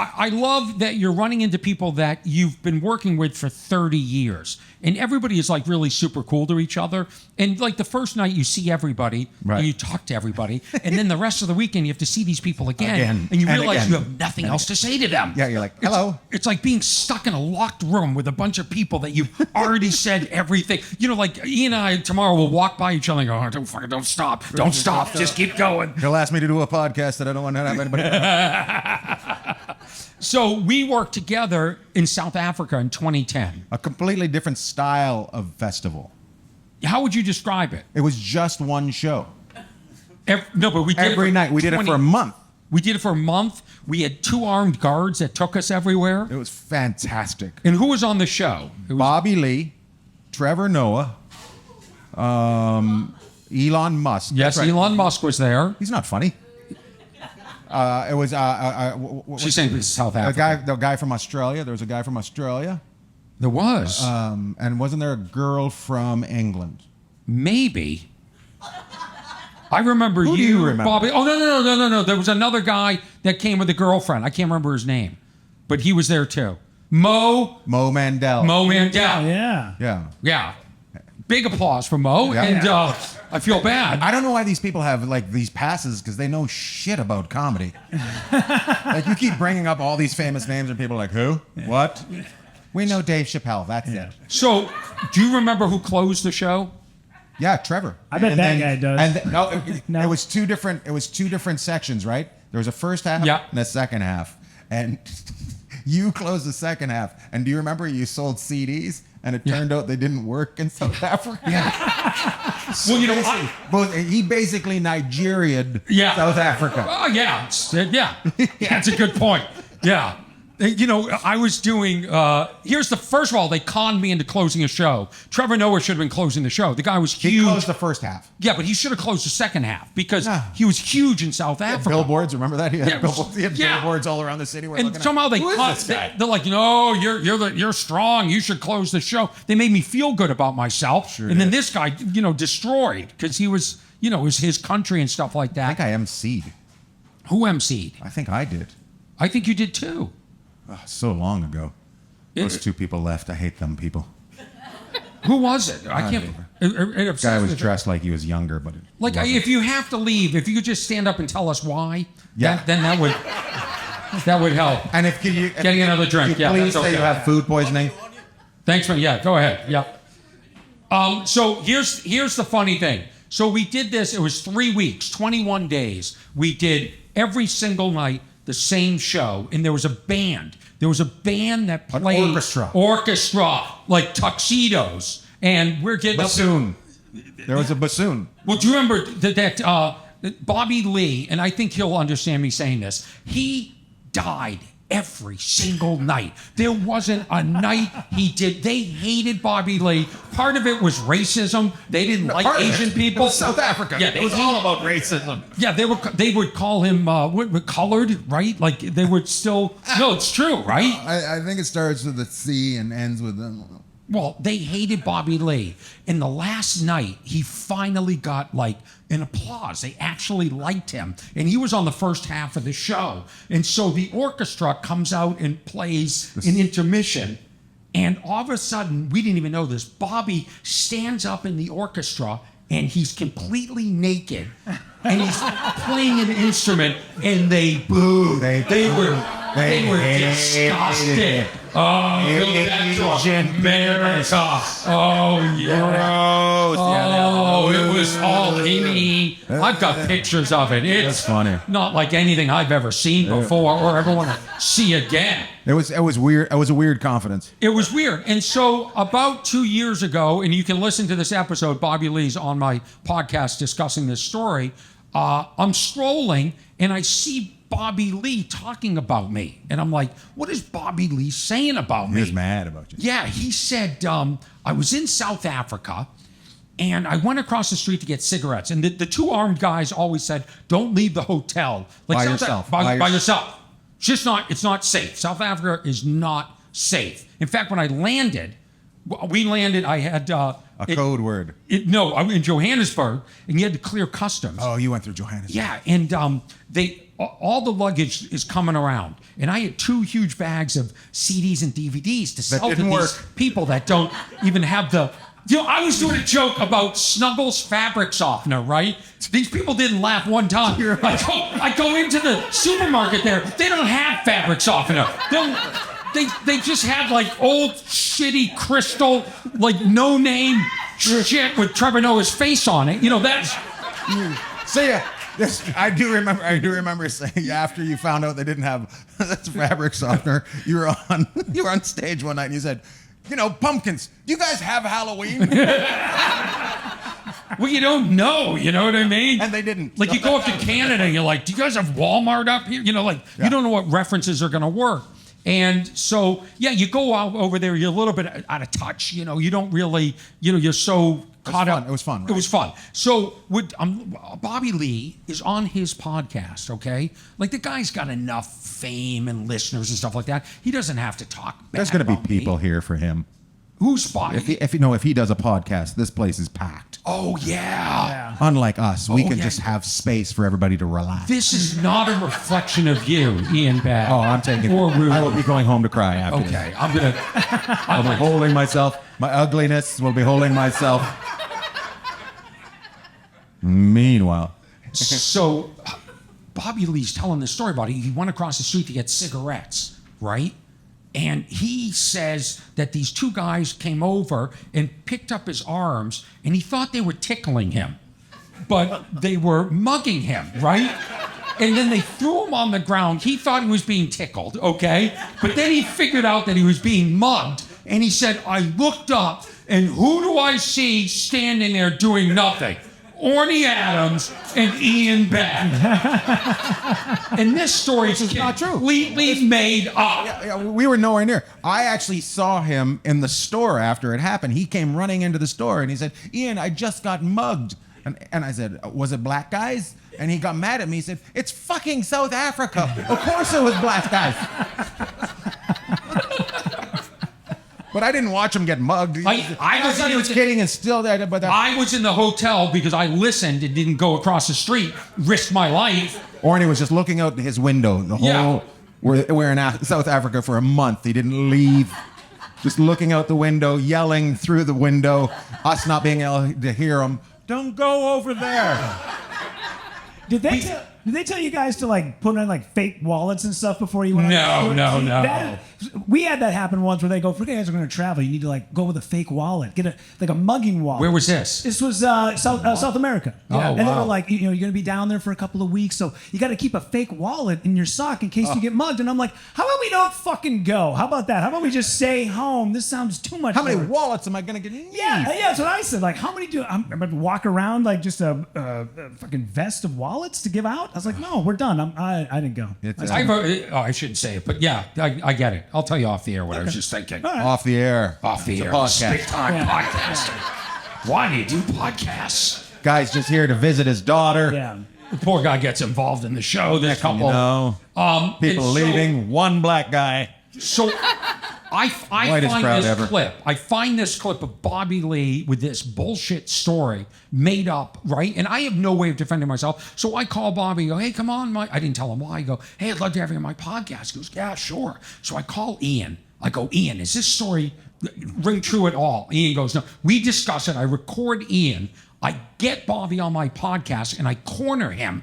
I love that you're running into people that you've been working with for 30 years. And everybody is like really super cool to each other. And like the first night you see everybody, Right. and you talk to everybody. And then the rest of the weekend you have to see these people again. Again. And you And realize again. you have nothing else to say to them. Yeah, you're like, hello. It's like being stuck in a locked room with a bunch of people that you've already said everything. You know, like Ian and I tomorrow will walk by each other and go, oh, don't stop. Don't stop. Just keep going. He'll ask me to do a podcast that I don't want to have anybody. So we worked together in South Africa in 2010. A completely different style of festival. How would you describe it? It was just one show. No, but we did Every night. We did it for a month. We did it for a month. We had 2 armed guards that took us everywhere. It was fantastic. And who was on the show? It was Bobby Lee, Trevor Noah, Elon Musk. Yes, That's right. Elon Musk was there. He's not funny. It was She's saying this is South Africa. the guy from Australia. There was a guy from Australia, There was. and wasn't there a girl from England? Maybe. I remember Who do you remember? Bobby. Oh, no. There was another guy that came with a girlfriend. I can't remember his name, but he was there too. Mo Mandel. Mandel. Yeah. Yeah. Yeah. Big applause for Mo. Yeah. And I feel bad. I don't know why these people have like these passes because they know shit about comedy. Like you keep bringing up all these famous names and people are like, who? What? We know Dave Chappelle. That's it. So, do you remember who closed the show? Yeah, Trevor. I bet And that guy does. And no, it was two different. It was 2 different sections, right? There was a first half Yeah. and a second half, and you closed the second half. And do you remember you sold CDs? And it turned out they didn't work in South Africa. Well, you know, He basically Nigeria'd Yeah. South Africa. Oh, yeah. That's a good point. Yeah. You know, I was doing, first of all, they conned me into closing a show. Trevor Noah should have been closing the show. The guy was huge. He closed the first half. Yeah, but he should have closed the second half because Yeah. he was huge in South Africa. Billboards, remember that? He had, Yeah, billboards, he had yeah. billboards all around the city. We're And looking somehow they Who is cut. this guy? They're like, no, you're strong. You should close the show. They made me feel good about myself. Sure and then did. this guy, destroyed because he was, it was his country and stuff like I that. think I emceed. Who emceed? I think I did. I think you did too. Oh, so long ago. Those 2 people left. I hate them people. Who was it? I can't. The guy was dressed like he was younger, but Like, if you have to leave, if you could just stand up and tell us why, Yeah. then that would help. And if you Getting another drink, could you yeah, please that's say okay. you have food poisoning. Thanks, man. Yeah, go ahead. Yeah. So here's the funny thing. So we did this. It was 3 weeks, 21 days. We did every single night the same show, and there was a band. There was a band that An played orchestra, like tuxedos, and we're getting bassoon. There was a bassoon. Well, do you remember that Bobby Lee, and I think he'll understand me saying this, he died every single night. There wasn't a night he did. They hated Bobby Lee. Part of it was racism. They didn't like Asian people. It was South Africa. Yeah, It was all about racism. Yeah, they would call him colored, right? Like they would still. No, it's true, right? I think it starts with a C and ends with Well, they hated Bobby Lee. And the last night, he finally got like an applause. They actually liked him. And he was on the first half of the show. And so the orchestra comes out and plays an intermission. And all of a sudden, we didn't even know this, Bobby stands up in the orchestra and he's completely naked. And he's playing an instrument and they booed. They were disgusted. Oh, Asian America. Oh, yeah. Gross. Oh, it was all Amy. I I've got pictures of it. It's That's funny. not like anything I've ever seen before or ever want to see again. It was weird. It was a weird confidence. It was weird. And so about 2 years ago, and you can listen to this episode, Bobby Lee's on my podcast discussing this story, I'm scrolling and I see Bobby Lee talking about me. And I'm like, what is Bobby Lee saying about me? He was mad about you. Yeah, he said, I was in South Africa and I went across the street to get cigarettes. And the two armed guys always said, don't leave the hotel. By South yourself. By yourself. It's not safe. South Africa is not safe. In fact, when I landed, I had... A code word. I'm in Johannesburg, and you had to clear customs. Oh, you went through Johannesburg. Yeah, and all the luggage is coming around, and I had 2 huge bags of CDs and DVDs to sell to these people that don't even have the. I was doing a joke about Snuggles fabric softener, right? These people didn't laugh one time. I go into the supermarket there. They don't have fabric softener. They just have like old shitty crystal, like no name shit with Trevor Noah's face on it. That's. So I do remember saying after you found out they didn't have that's fabric softener, you were on stage one night and you said, pumpkins, do you guys have Halloween? Well, you don't know, you know what I mean? And they didn't. Like you go up to Canada and you're like, do you guys have Walmart up here? You don't know what references are gonna work. And so, you go out over there, you're a little bit out of touch, you don't really, you're so caught up. It was fun, right? It was fun. So Bobby Lee is on his podcast, okay? Like the guy's got enough fame and listeners and stuff like that. He doesn't have to talk bad There's going to be about me. people here for him. Who's Bobby? If he does a podcast, this place is packed. Oh, yeah. Unlike us, we can just have space for everybody to relax. This is not a reflection of you, Ian Bagg. Oh, I'm taking. Or Rudy. I will be going home to cry after this. Okay, I'm gonna. I'll be holding myself. My ugliness will be holding myself. Meanwhile, so Bobby Lee's telling this story about it. He went across the street to get cigarettes, right? And he says that these 2 guys came over and picked up his arms, and he thought they were tickling him, but they were mugging him, right? And then they threw him on the ground. He thought he was being tickled, okay? But then he figured out that he was being mugged, and he said, I looked up, and who do I see standing there doing nothing? Orny Adams and Ian Bagg. And this story is not true. Completely made up. Yeah, we were nowhere near. I actually saw him in the store after it happened. He came running into the store and he said, Ian, I just got mugged. And I said, was it black guys? And he got mad at me. He said, it's fucking South Africa. Of course it was black guys. But I didn't watch him get mugged. I was kidding and still there. But I was in the hotel because I listened and didn't go across the street, risk my life. Orny was just looking out his window the whole. We're in South Africa for a month. He didn't leave. Just looking out the window, yelling through the window, us not being able to hear him. Don't go over there. Did they tell you guys to like put in like fake wallets and stuff before you went? No. We had that happen once where they go, if you guys are going to travel, you need to like go with a fake wallet, get a mugging wallet. Where was this? This was South America. Yeah. And they were like, you're going to be down there for a couple of weeks, so you got to keep a fake wallet in your sock in case you get mugged. And I'm like, how about we don't fucking go? How about that? How about we just stay home? This sounds too much. How many wallets am I going to get? Yeah, that's what I said. Like, how many I'm going to walk around like just a fucking vest of wallets to give out? I was like, no, we're done. I didn't go. I shouldn't say it, but yeah, I get it. I'll tell you off the air what I was just thinking. Right. Off the air. Off the air. Podcast. Big time podcasting. Why do you do podcasts? Guy's just here to visit his daughter. Yeah. The poor guy gets involved in the show. There's a couple. People leaving. One black guy. So I find this clip of Bobby Lee with this bullshit story made up, right? And I have no way of defending myself. So I call Bobby and go, hey, come on. I didn't tell him why. I go, hey, I'd love to have you on my podcast. He goes, yeah, sure. So I call Ian. I go, Ian, is this story ring true at all? Ian goes, no. We discuss it. I record Ian. I get Bobby on my podcast and I corner him.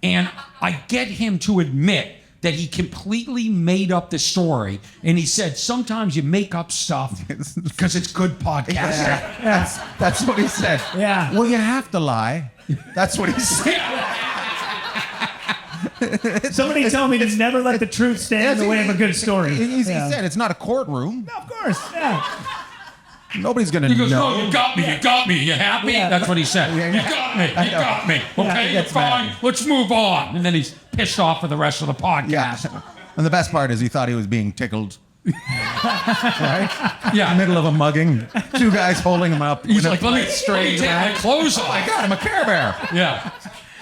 And I get him to admit that he completely made up the story. And he said, sometimes you make up stuff because it's good podcasting. Yeah, that's what he said. Yeah. Well, you have to lie. That's what he said. Somebody told me to never let the truth stand in the way of a good story. He said it's not a courtroom. No, of course. Yeah. Nobody's gonna He goes, know. "No, you got me. You got me. You happy?" Yeah. That's what he said. Yeah. You got me. You got me. Yeah, Okay, he you're gets fine. mad. Let's move on. And then he's pissed off for the rest of the podcast. Yeah. And the best part is he thought he was being tickled. Right? Yeah. In the middle of a mugging. Two guys holding him up. He's with a like, let me straight take my back. clothes off. Oh my God, I'm a Care Bear. Yeah.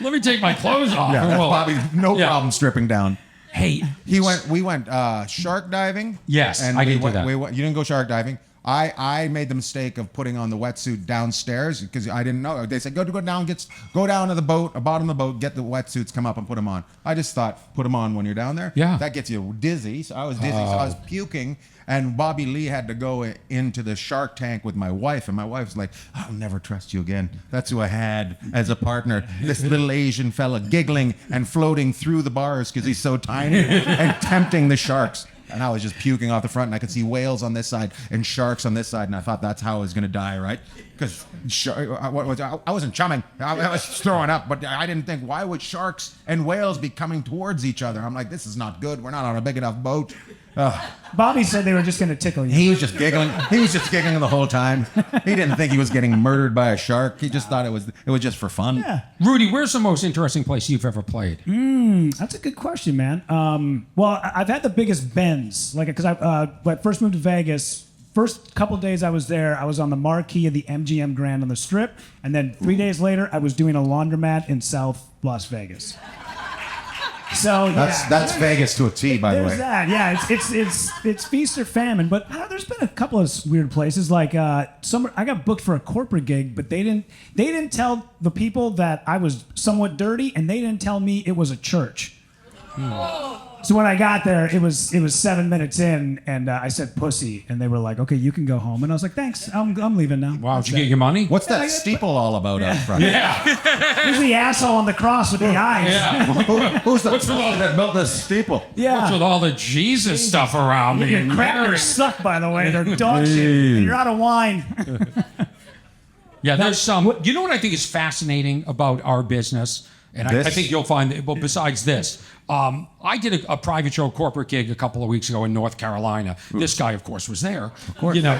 Let me take my clothes off. Yeah, that's Well, Bobby. No yeah. problem stripping down. Hey. We went shark diving. Yes, and I we did do went, that. You didn't go shark diving. I made the mistake of putting on the wetsuit downstairs because I didn't know. They said go down to the boat, bottom of the boat, get the wetsuits, come up and put them on. I just thought put them on when you're down there. Yeah. That gets you dizzy. So I was dizzy. So I was puking. And Bobby Lee had to go into the shark tank with my wife, and my wife's like, "I'll never trust you again." That's who I had as a partner. This little Asian fella giggling and floating through the bars because he's so tiny and tempting the sharks. And I was just puking off the front, and I could see whales on this side and sharks on this side, and I thought that's how I was going to die, right? Because I wasn't chumming. I was throwing up, but I didn't think, why would sharks and whales be coming towards each other? I'm like, this is not good. We're not on a big enough boat. Bobby said they were just going to tickle you. He was just giggling. He was just giggling the whole time. He didn't think he was getting murdered by a shark. He just thought it was just for fun. Yeah. Rudy, where's the most interesting place you've ever played? That's a good question, man. Well, I've had the biggest bends. Like, because when I first moved to Vegas, first couple days I was there, I was on the marquee of the MGM Grand on the Strip. And then 3 days later, I was doing a laundromat in South Las Vegas. So That's Vegas to a T, by the way. There's that, yeah. It's feast or famine. But there's been a couple of weird places. Like I got booked for a corporate gig, but they didn't tell the people that I was somewhat dirty, and they didn't tell me it was a church. So when I got there, it was 7 minutes in, and I said pussy, and they were like, "Okay, you can go home." And I was like, "Thanks, I'm leaving now." Wow, did you get your money? What's that steeple all about up front? Yeah. Who's the asshole on the cross with the eyes? Yeah. Who's the What's with all that built the steeple? Yeah. What's with all the Jesus stuff around me? Your crackers suck, by the way. They're dog shit. And you're out of wine. Yeah, there's some. You know what I think is fascinating about our business? And I think you'll find that, well, besides this, I did a private show corporate gig a couple of weeks ago in North Carolina. This guy, of course, was there. Of course. You know,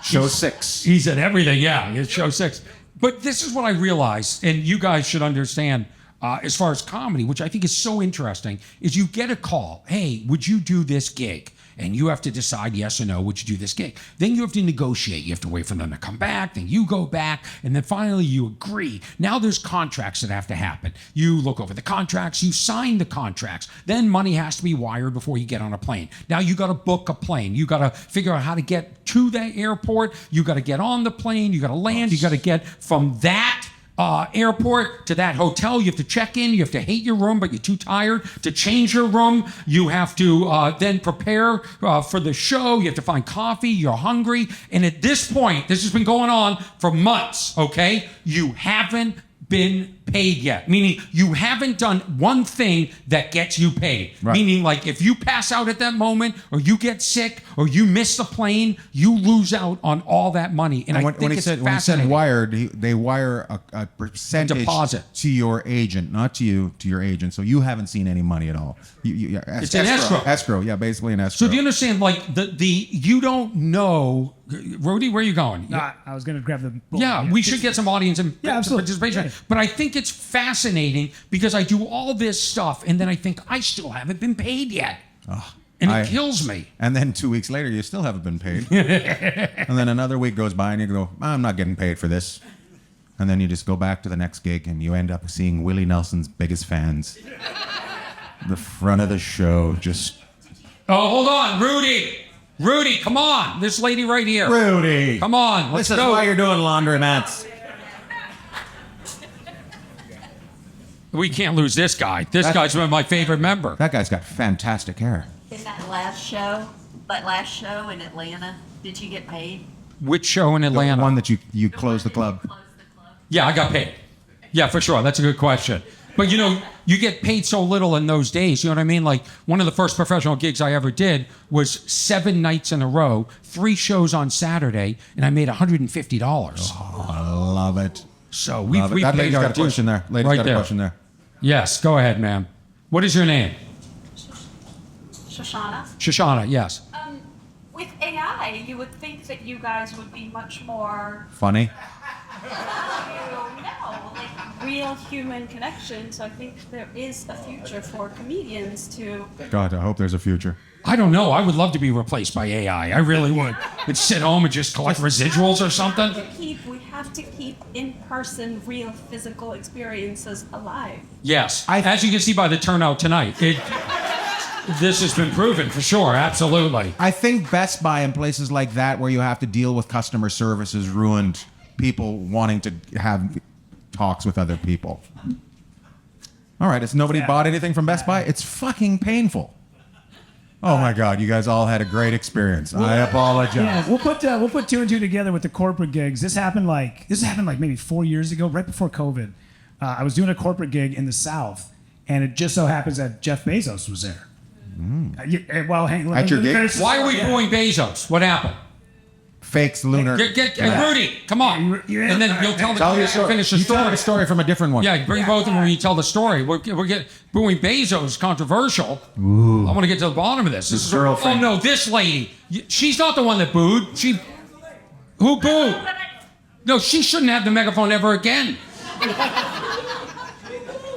Show 6. he's at everything. Yeah, it's show 6. But this is what I realized, and you guys should understand, as far as comedy, which I think is so interesting, is you get a call. Hey, would you do this gig? And you have to decide yes or no, would you do this gig? Then you have to negotiate. You have to wait for them to come back. Then you go back. And then finally you agree. Now there's contracts that have to happen. You look over the contracts. You sign the contracts. Then money has to be wired before you get on a plane. Now you got to book a plane. You got to figure out how to get to the airport. You got to get on the plane. You got to land. You got to get from that airport to that hotel. You have to check in. You have to hate your room, but you're too tired to change your room. You have to then prepare for the show. You have to find coffee. You're hungry. And at this point, this has been going on for months, okay? You haven't been paid yet, meaning you haven't done one thing that gets you paid. Right. Meaning, like, if you pass out at that moment, or you get sick, or you miss the plane, you lose out on all that money. And when he said wired, they wire a percentage deposit to your agent, not to you, to your agent. So you haven't seen any money at all. It's an escrow. Escrow, yeah, basically an escrow. So do you understand? Like the you don't know, Rudy, where are you going? Nah, I was going to grab the book. Yeah, we should get some audience and absolutely. participation. Yeah. But I think it's fascinating because I do all this stuff and then I think I still haven't been paid yet. And it kills me. And then 2 weeks later, you still haven't been paid. And then another week goes by and you go, I'm not getting paid for this. And then you just go back to the next gig and you end up seeing Willie Nelson's biggest fans. The front of the show just... Oh, hold on, Rudy. Rudy, come on. This lady right here. Rudy. Come on, let's This go. is why you're doing laundromats. We can't lose this guy. This guy's one of my favorite member. That guy's got fantastic hair. In that last show in Atlanta, did you get paid? Which show in Atlanta? The one that you closed the club. Yeah, I got paid. Yeah, for sure. That's a good question. But, you know, you get paid so little in those days. You know what I mean? Like, one of the first professional gigs I ever did was 7 nights in a row, 3 shows on Saturday, and I made $150. Oh, I love it. So we've that paid lady's our got a dues. question there. Lady's Right got a there. question there. Yes, go ahead, ma'am. What is your name? Shoshana. Shoshana, yes. With AI, you would think that you guys would be much more, Funny. like real human connection. So I think there is a future for comedians to. God, I hope there's a future. I don't know. I would love to be replaced by AI. I really would. I'd sit home and just collect residuals or something. We have to keep in-person, real physical experiences alive. Yes. As you can see by the turnout tonight, this has been proven for sure. Absolutely. I think Best Buy and places like that where you have to deal with customer service has ruined people wanting to have talks with other people. All right, has nobody bought anything from Best Buy? It's fucking painful. Oh my God, you guys all had a great experience. I apologize. Yeah, we'll put two and two together with the corporate gigs. This happened like maybe 4 years ago, right before COVID. I was doing a corporate gig in the South, and it just so happens that Jeff Bezos was there. Well, At your gig? Why are we booing Bezos? What happened? Fakes lunar. Rudy, come on. And then you'll tell your story. Finish the You story. tell the story from a different one. Yeah, bring both of them when you tell the story. We're booing Bezos controversial. I want to get to the bottom of this. His girlfriend. Oh no, this lady. She's not the one that booed. Who booed? No, she shouldn't have the megaphone ever again.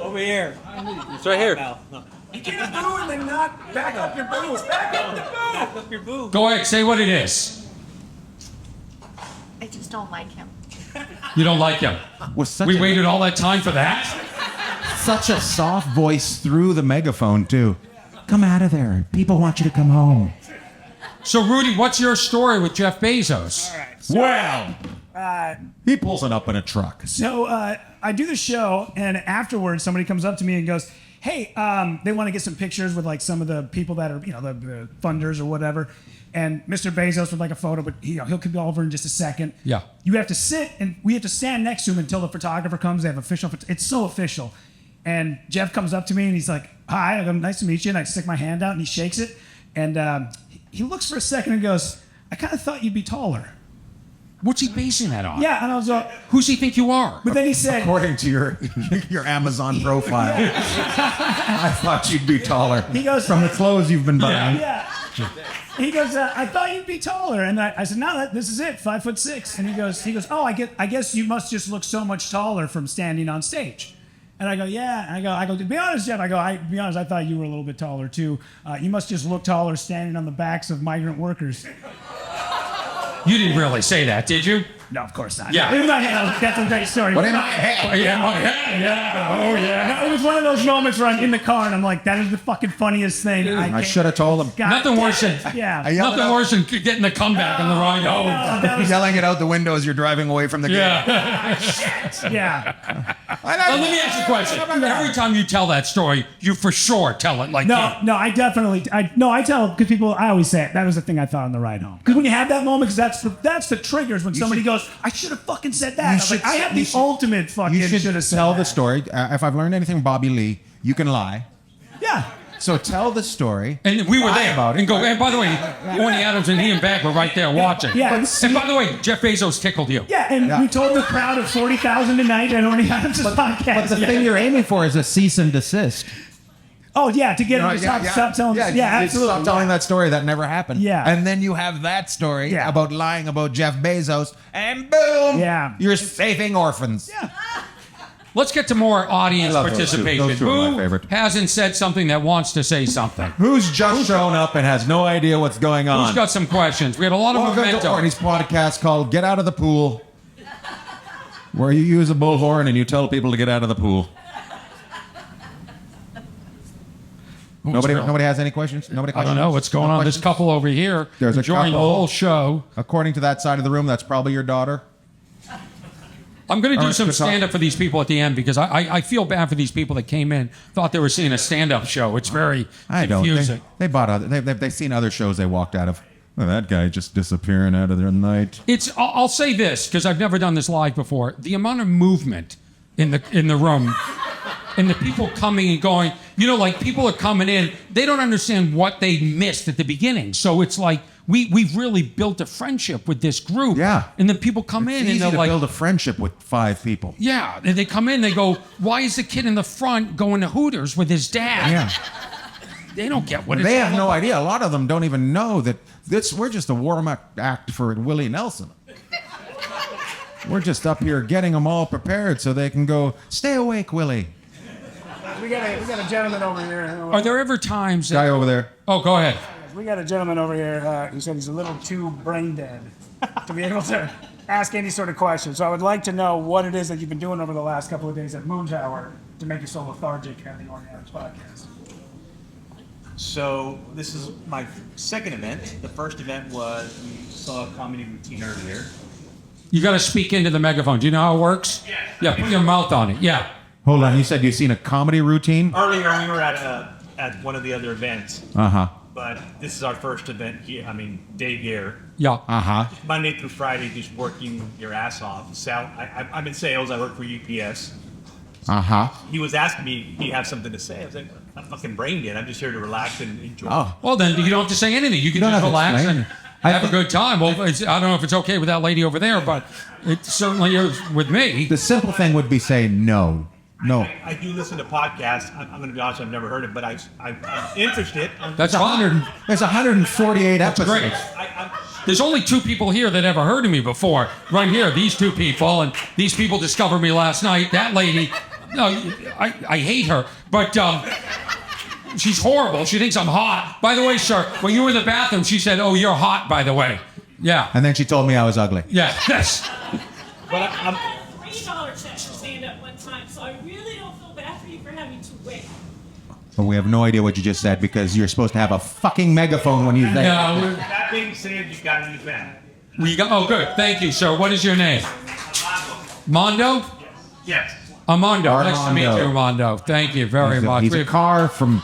Over here. It's right here. No. You can't boo and then not back up your boo. Back up your boo. Back up your boo. Go ahead, say what it is. I just don't like him. You don't like him. We waited all that time for that. Such a soft voice through the megaphone too. Come out of there. People want you to come home. So Rudy, what's your story with Jeff Bezos? All right. Well, he pulls it up in a truck. So I do the show, and afterwards, somebody comes up to me and goes, "Hey, they want to get some pictures with like some of the people that are, the funders or whatever." And Mr. Bezos would like a photo, but he'll come over in just a second. Yeah. You have to sit, and we have to stand next to him until the photographer comes. They have official. It's so official. And Jeff comes up to me and he's like, "Hi, I go, nice to meet you." And I stick my hand out and he shakes it, and he looks for a second and goes, "I kind of thought you'd be taller." What's he basing that on? Yeah, and I was like, "Who's he think you are?" But then he said, According to your Amazon profile, I thought you'd be taller. He goes, from the clothes you've been buying. Yeah. He goes, "I thought you'd be taller," and I said, "No, this is it, 5'6". And he goes, "Oh, I guess you must just look so much taller from standing on stage." And I go, "Yeah." And I go, "To be honest, Jeff, to be honest, I thought you were a little bit taller too. You must just look taller standing on the backs of migrant workers." You didn't really say that, did you? No, of course not. Yeah. In my head, that's a great story. What in my head? Yeah, my head. Yeah. Oh, yeah. No, it was one of those moments where I'm in the car and I'm like, that is the fucking funniest thing. I should have told him. Nothing worse than Yeah. worse than getting the comeback on the ride home. That was, Yelling it out the window as you're driving away from the game. Yeah. yeah. Let me ask you a question. Every time you tell that story, you for sure tell it like him. No, I definitely, I tell, because people, I always say it. That was the thing I thought on the ride home. Because when you have that moment, because that's the triggers when somebody goes, "I should have fucking said that." I have the ultimate fucking You should have said tell that. the story. If I've learned anything from Bobby Lee, you can lie. Yeah. So tell the story. And we were Lie there. about it. And go. And by the way, Orny Adams and Ian Bagg were right there watching. Yeah. And by the way, Jeff Bezos tickled you. Yeah, and we told the crowd of 40,000 tonight at Orny Adams' podcast. But the thing you're aiming for is a cease and desist. Oh, yeah, to get him to stop telling Yeah, absolutely. Stop telling that story. That never happened. Yeah. And then you have that story Yeah. about lying about Jeff Bezos, and boom, Yeah. you're saving orphans. Yeah. Let's get to more audience I love those two. participation. Those two are my Who favorite. hasn't said something that wants to say something? Who's just shown up and has no idea what's going on? Who's got some questions? We had a lot of Welcome to momentum. Orny's podcast called Get Out of the Pool, where you use a bullhorn and you tell people to get out of the pool. Nobody has any questions? Nobody I don't questions? know what's going No on. This questions? couple over here There's a enjoying the couple. whole show. According to that side of the room, that's probably your daughter. I'm going to do right, some good talk. stand-up for these people at the end because I feel bad for these people that came in, thought they were seeing a stand-up show. It's very I don't. confusing. They bought other. They've seen other shows they walked out of. Well, that guy just disappearing out of their night. I'll say this because I've never done this live before. The amount of movement in the room and the people coming and going, like people are coming in, they don't understand what they missed at the beginning. So it's like we've really built a friendship with this group. Yeah. And then people come in It's and easy they're to like, build a friendship with 5 people. yeah. And they come in, they go, why is the kid in the front going to Hooters with his dad? Yeah. They don't get what it's They have all no about. idea. A lot of them don't even know that we're just a warm act for Willie Nelson. We're just up here getting them all prepared so they can go, stay awake, Willie. We got a gentleman over here. Are there ever times that... Guy over there. Oh, go ahead. We got a gentleman over here who said he's a little too brain dead to be able to ask any sort of question. So I would like to know what it is that you've been doing over the last couple of days at Moontower to make you so lethargic at the Orny podcast. So this is my second event. The first event was we saw a comedy routine earlier. You got to speak into the megaphone. Do you know how it works? Yeah, put your mouth on it. Yeah. Hold on, you said you've seen a comedy routine? Earlier we were at one of the other events. Uh-huh. But this is our first event here. I mean, day here. Yeah. Uh-huh. Monday through Friday, just working your ass off. I'm in sales. I work for UPS. Uh-huh. He was asking me, do you have something to say? I was like, I'm fucking brain dead. I'm just here to relax and enjoy. Oh. Well, then you don't have to say anything. You can don't just have to relax explain. and have a good time. Well, I don't know if it's okay with that lady over there, but it certainly is with me. The simple thing would be say no. No. I do listen to podcasts. I'm going to be honest, I've never heard it, but I'm interested. That's fine. There's 148 episodes. Great. There's only 2 people here that ever heard of me before. Right here, these 2 people, and these people discovered me last night. That lady, no, I hate her, but she's horrible. She thinks I'm hot. By the way, sir, when you were in the bathroom, she said, "Oh, you're hot." By the way, yeah. And then she told me I was ugly. Yeah. Yes. But I'm $3 check for stand up one time, so I really don't feel bad for you for having to wait. But we have no idea what you just said because you're supposed to have a fucking megaphone when you say Yeah. That being said, you've got a new fan. We got. Oh, good. Thank you, sir. What is your name? Mondo. Yes. Armando. Nice to meet Armando. you, Armando. Thank you very much. He's a car from.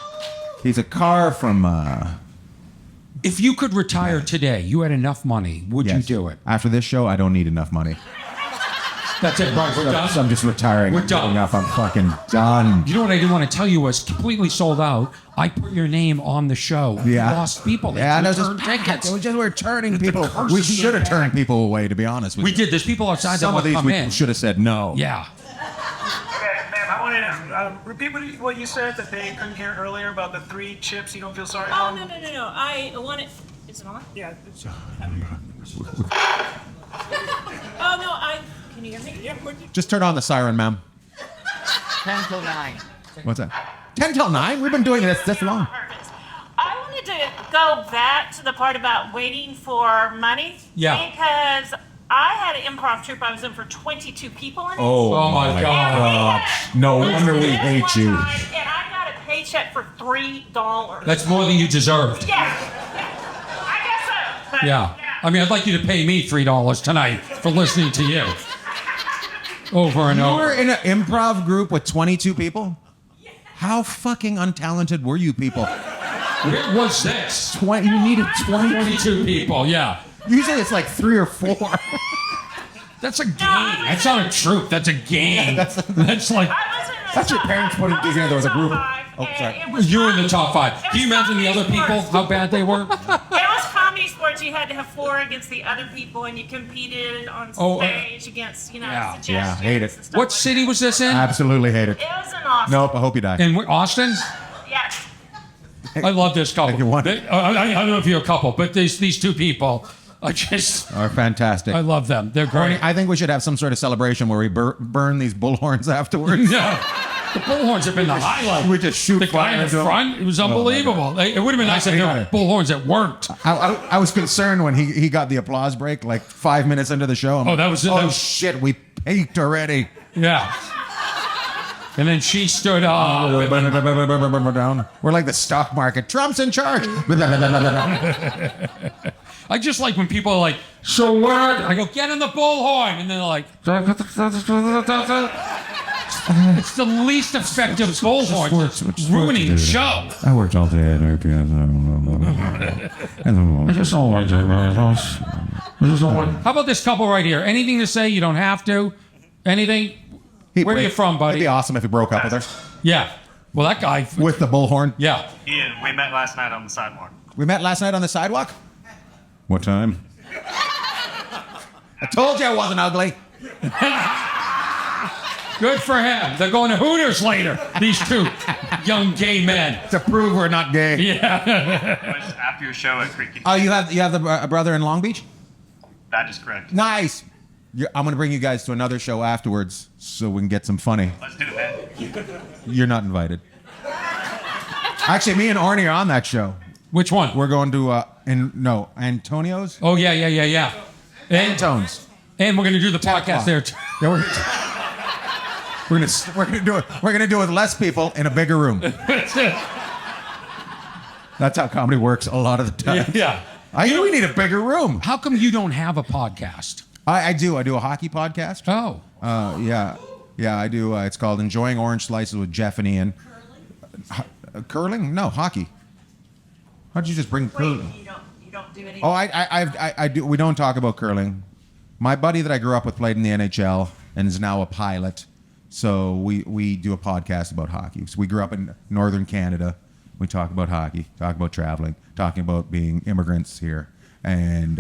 If you could retire today, you had enough money, would you Yes. do it? After this show, I don't need enough money. That's it, right? We're done. So I'm just retiring. We're done. Enough. I'm fucking done. You know what I didn't want to tell you was completely sold out. I put your name on the show. Yeah. We lost people. They Yeah, no, returned just tickets. It was just we're turning people. curse We of the should have internet. turned people away. To be honest with We you, did. There's people outside some that of want to these come we in. should have said no. Yeah. Ma'am, I want to repeat what you said that they couldn't hear earlier about the 3 chips you don't feel sorry Oh, for. no. I want it. Is it on? Yeah. Oh, no, can you hear me? Yeah. Just turn on the siren, ma'am. 10 till 9. What's that? 10 till 9? We've been doing this long. I wanted to go back to the part about waiting for money. Yeah. Because I had an improv troupe I was in for 22 people in it. Oh my God. No wonder we This hate one you. time, and I got a paycheck for $3. That's more than you deserved. Yeah. I guess so. But, Yeah. I mean, I'd like you to pay me $3 tonight for listening to you. Over and You over. were in an improv group with 22 people? How fucking untalented were you people? It was this. You needed 22 people, yeah. Usually it's like 3 or 4. That's a game. That's not a troop. That's a game. That's like... That's your parents putting together as a group. Oh, sorry. You were in the top 5. Can you imagine the other people, how bad they were? It was comedy sports. You had to have 4 against the other people, and you competed on stage against, suggestions. Yeah, hate it. and stuff What like city was this in? Absolutely hate it. that. It was in Austin. Nope, I hope you die. In Austin? Yes. I love this couple. You want- I don't know if you're a couple, but these 2 people, Are fantastic. I love them. They're great. I think we should have some sort of celebration where we burn these bullhorns afterwards. Yeah. The bullhorns have been the highlight. We just shoot The guy in the front, it was unbelievable. It would have been nice if there were bullhorns that worked. I was concerned when he got the applause break like 5 minutes into the show. Oh, that was it. Oh, shit, we peaked already. Yeah. And then she stood up. Down. We're like the stock market. Trump's in charge. I just like when people are like, so what? I go, get in the bullhorn. And then they're like, it's the least effective bullhorn. It's ruining the show. I worked all day at RPS. I just don't like it. How about this couple right here? Anything to say? You don't have to. Anything? Where are you from, buddy? It'd be awesome if he broke up with her. Yeah. Well, that guy. With the bullhorn. Yeah. Ian, we met last night on the sidewalk. We met last night on the sidewalk? What time? I told you I wasn't ugly. Good for him. They're going to Hooters later. These two young gay men. To prove we're not gay. Yeah. It was after your show at Creek. Oh, you have a brother in Long Beach? That is correct. Nice. I'm going to bring you guys to another show afterwards so we can get some funny. Let's do it, man. You're not invited. Actually, me and Orny are on that show. Which one? We're going to Antonio's. Oh, yeah. Antone's. And we're going to do the podcast there, too. Yeah, we're gonna do it. We're gonna do it with less people in a bigger room. That's it. That's how comedy works a lot of the time. Yeah. I knew we need a bigger room. How come you don't have a podcast? I do. I do a hockey podcast. Oh. Yeah, I do. It's called Enjoying Orange Slices with Jeff and Ian. Curling? No, hockey. How'd you just bring curling? You don't do anything. Oh, I do. We don't talk about curling. My buddy that I grew up with played in the NHL and is now a pilot. So we do a podcast about hockey. So we grew up in northern Canada. We talk about hockey, talk about traveling, talking about being immigrants here, and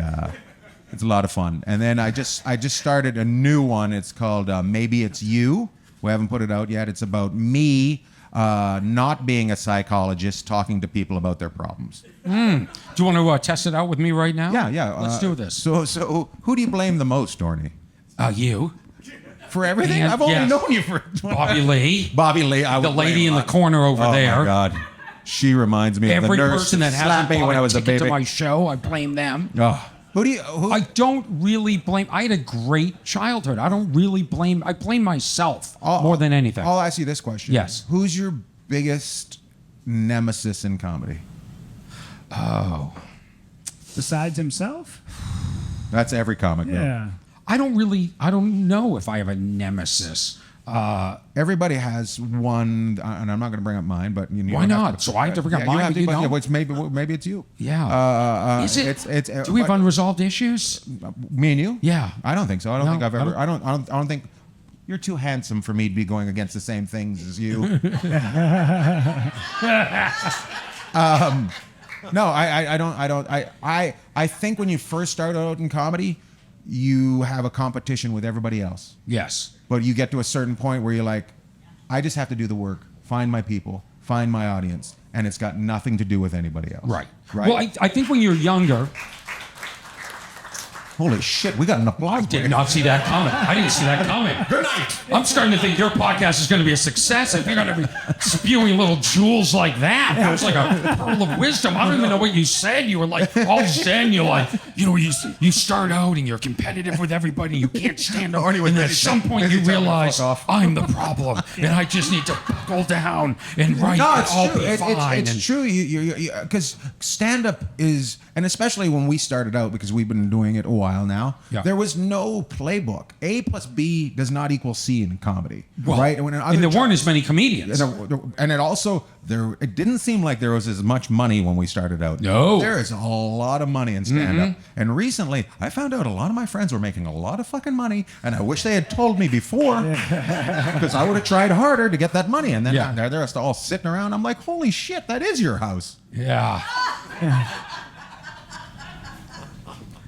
it's a lot of fun. And then I just started a new one. It's called Maybe It's You. We haven't put it out yet. It's about me not being a psychologist, talking to people about their problems. Do you want to test it out with me right now? Yeah. Let's do this. So who do you blame the most, Orny? You. For everything? And, I've only yes. known you for... Bobby Lee. Bobby Lee. I The would lady blame in the corner over there. Oh, my God. She reminds me of the Every nurse person that hasn't slapped me bought when I was a ticket baby. to my show, I blame them. Oh. I don't really blame... I had a great childhood. I don't really blame... I blame myself more than anything. I'll ask you this question. Yes. Who's your biggest nemesis in comedy? Oh. Besides himself? That's every comic. Yeah. I don't know if I have a nemesis. Everybody has one, and I'm not going to bring up mine, but you why not? So I have to bring up mine, but you don't? It's maybe it's you. Yeah. Is it? Do we have unresolved issues? Me and you? Yeah. I don't think so. I don't think I've ever. I don't think. You're too handsome for me to be going against the same things as you. No, I don't. I think when you first start out in comedy, you have a competition with everybody else. Yes. But you get to a certain point where you're like, I just have to do the work, find my people, find my audience, and it's got nothing to do with anybody else. Right. Right. Well, I think when you're younger... Holy shit, we got an applause. I did not see that coming. I didn't see that coming. Good night. I'm starting to think your podcast is going to be a success if you're going to be spewing little jewels like that. It was like a pearl of wisdom. I don't even know what you said. You were like all zen. You're like, you start out and you're competitive with everybody. You can't stand up. And at some point you realize I'm the problem and I just need to buckle down and write. No, it's I'll true. be fine. It's true. Because stand-up is, and especially when we started out, because we've been doing it a while now, there was no playbook. A plus B does not equal C in comedy, right? And there weren't as many comedians. And it also, it didn't seem like there was as much money when we started out. No. There is a lot of money in stand-up. And recently, I found out a lot of my friends were making a lot of fucking money, and I wish they had told me before, because I would have tried harder to get that money. And then they're all sitting around. I'm like, holy shit, that is your house. Yeah.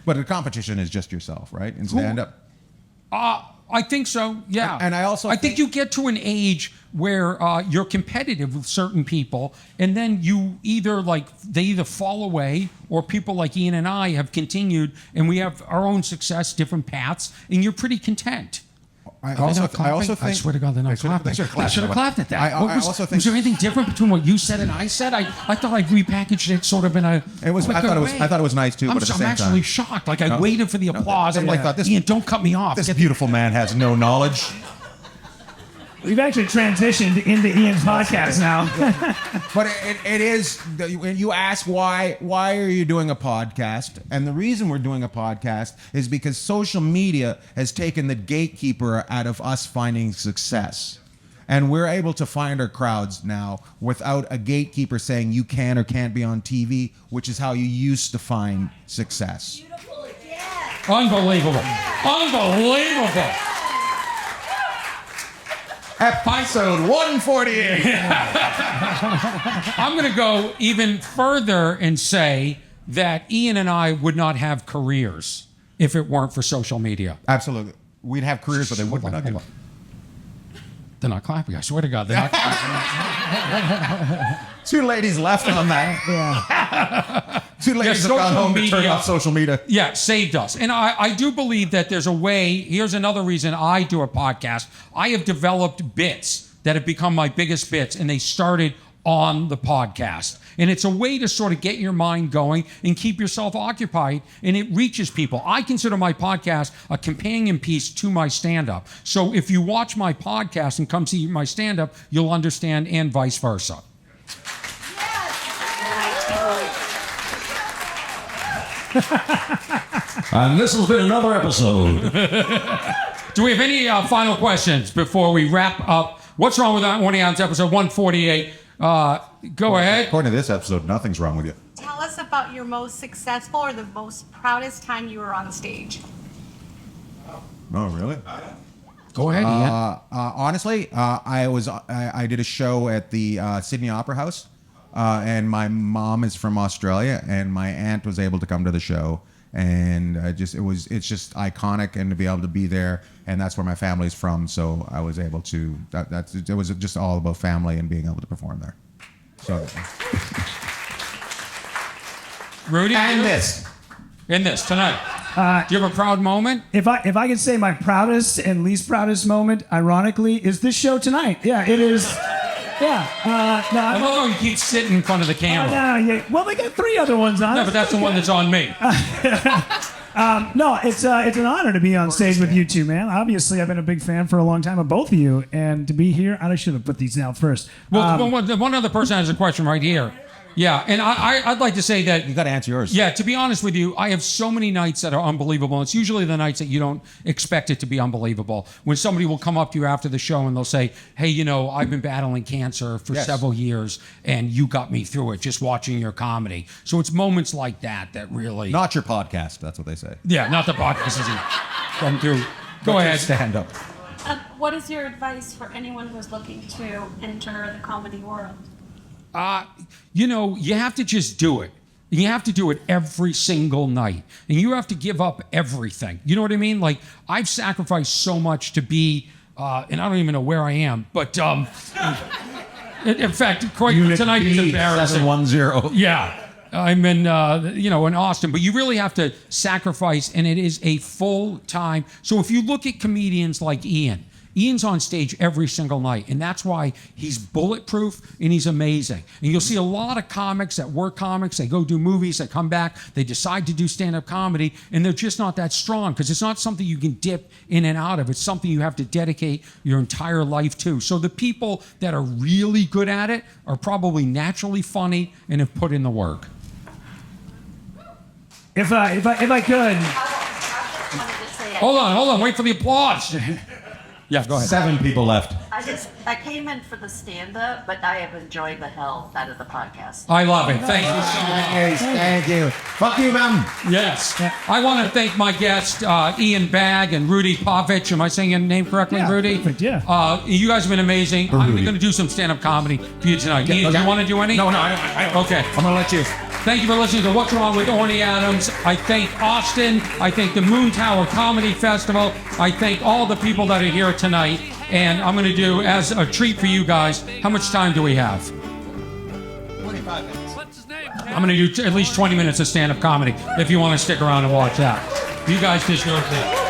But the competition is just yourself, right? In stand-up. I think so, yeah. And I also think you get to an age where you're competitive with certain people, and then you they either fall away, or people like Ian and I have continued, and we have our own success, different paths, and you're pretty content. I also think. I swear to God, they're not clapping. They should have clapped at that. I also think. Was there anything different between what you said and I said? I thought I repackaged it sort of in a. It was. I thought it was nice too. But at the same time, I'm actually shocked. Like I waited for the applause. I'm like, Ian, don't cut me off. This beautiful man has no knowledge. We've actually transitioned into Ian's podcast now. But it is, when you ask why are you doing a podcast? And the reason we're doing a podcast is because social media has taken the gatekeeper out of us finding success. And we're able to find our crowds now without a gatekeeper saying you can or can't be on TV, which is how you used to find success. Unbelievable. Unbelievable. Episode 148. I'm going to go even further and say that Ian and I would not have careers if it weren't for social media. Absolutely. We'd have careers, but they wouldn't. Hold on. They're not clapping. I swear to God, they're not clapping. Two ladies left on that. Yeah. Two ladies have gone home to turn off social media. Yeah, saved us. And I do believe that there's a way. Here's another reason I do a podcast. I have developed bits that have become my biggest bits, and they started on the podcast. And it's a way to sort of get your mind going and keep yourself occupied, and it reaches people. I consider my podcast a companion piece to my stand-up. So if you watch my podcast and come see my stand-up, you'll understand, and vice versa. And this has been another episode. Do we have any final questions before we wrap up? What's wrong with that Orny episode 148? Go ahead. According to this episode, nothing's wrong with you. Tell us about your most successful or the most proudest time you were on stage. Oh, really? Go ahead, Ian. Honestly, I did a show at the Sydney Opera House, and my mom is from Australia, and my aunt was able to come to the show, and it's just iconic, and to be able to be there, and that's where my family's from, so I was able to. It was just all about family and being able to perform there. So. Rudy, and this tonight. Do you have a proud moment? If I could say my proudest and least proudest moment, ironically, is this show tonight. Yeah, it is. Yeah. I love how you keep sitting in front of the camera. Yeah. Well, they got 3 other ones on. No, but that's the one that's on me. No, it's an honor to be on stage with you two, man. Obviously, I've been a big fan for a long time of both of you, and to be here, I should have put these down first. Well, one other person has a question right here. Yeah, and I'd like to say that... You got to answer yours. Yeah, to be honest with you, I have so many nights that are unbelievable. It's usually the nights that you don't expect it to be unbelievable. When somebody will come up to you after the show and they'll say, hey, I've been battling cancer for several years, and you got me through it just watching your comedy. So it's moments like that really... Not your podcast, that's what they say. Yeah, not the podcast. Come through. Go ahead. Stand up. What is your advice for anyone who's looking to enter the comedy world? You have to just do it. You have to do it every single night. And you have to give up everything. You know what I mean? Like, I've sacrificed so much to be, and I don't even know where I am, but in fact, tonight is embarrassing. 710. Yeah. I'm in Austin, but you really have to sacrifice, and it is a full-time. So if you look at comedians like Ian's on stage every single night, and that's why he's bulletproof and he's amazing. And you'll see a lot of comics that work comics, they go do movies, they come back, they decide to do stand-up comedy, and they're just not that strong because it's not something you can dip in and out of. It's something you have to dedicate your entire life to. So the people that are really good at it are probably naturally funny and have put in the work. If I could... Hold on, wait for the applause. Yeah, go ahead. 7 people left. I came in for the stand-up, but I have enjoyed the hell out of the podcast. I love it. Thank you so much. Thank you. Fuck you, man. Yes. I want to thank my guests, Ian Bagg and Rudy Pavich. Am I saying your name correctly, Rudy? Perfect, yeah. You guys have been amazing. I'm going to do some stand-up comedy for you tonight. Ian, do you want to do any? No, I don't. Okay. I'm going to let you. Thank you for listening to What's Wrong with Orny Adams. I thank Austin. I thank the Moontower Comedy Festival. I thank all the people that are here tonight. And I'm going to do, as a treat for you guys, how much time do we have? 25 minutes. What's his name? I'm going to do at least 20 minutes of stand-up comedy if you want to stick around and watch that. You guys deserve that.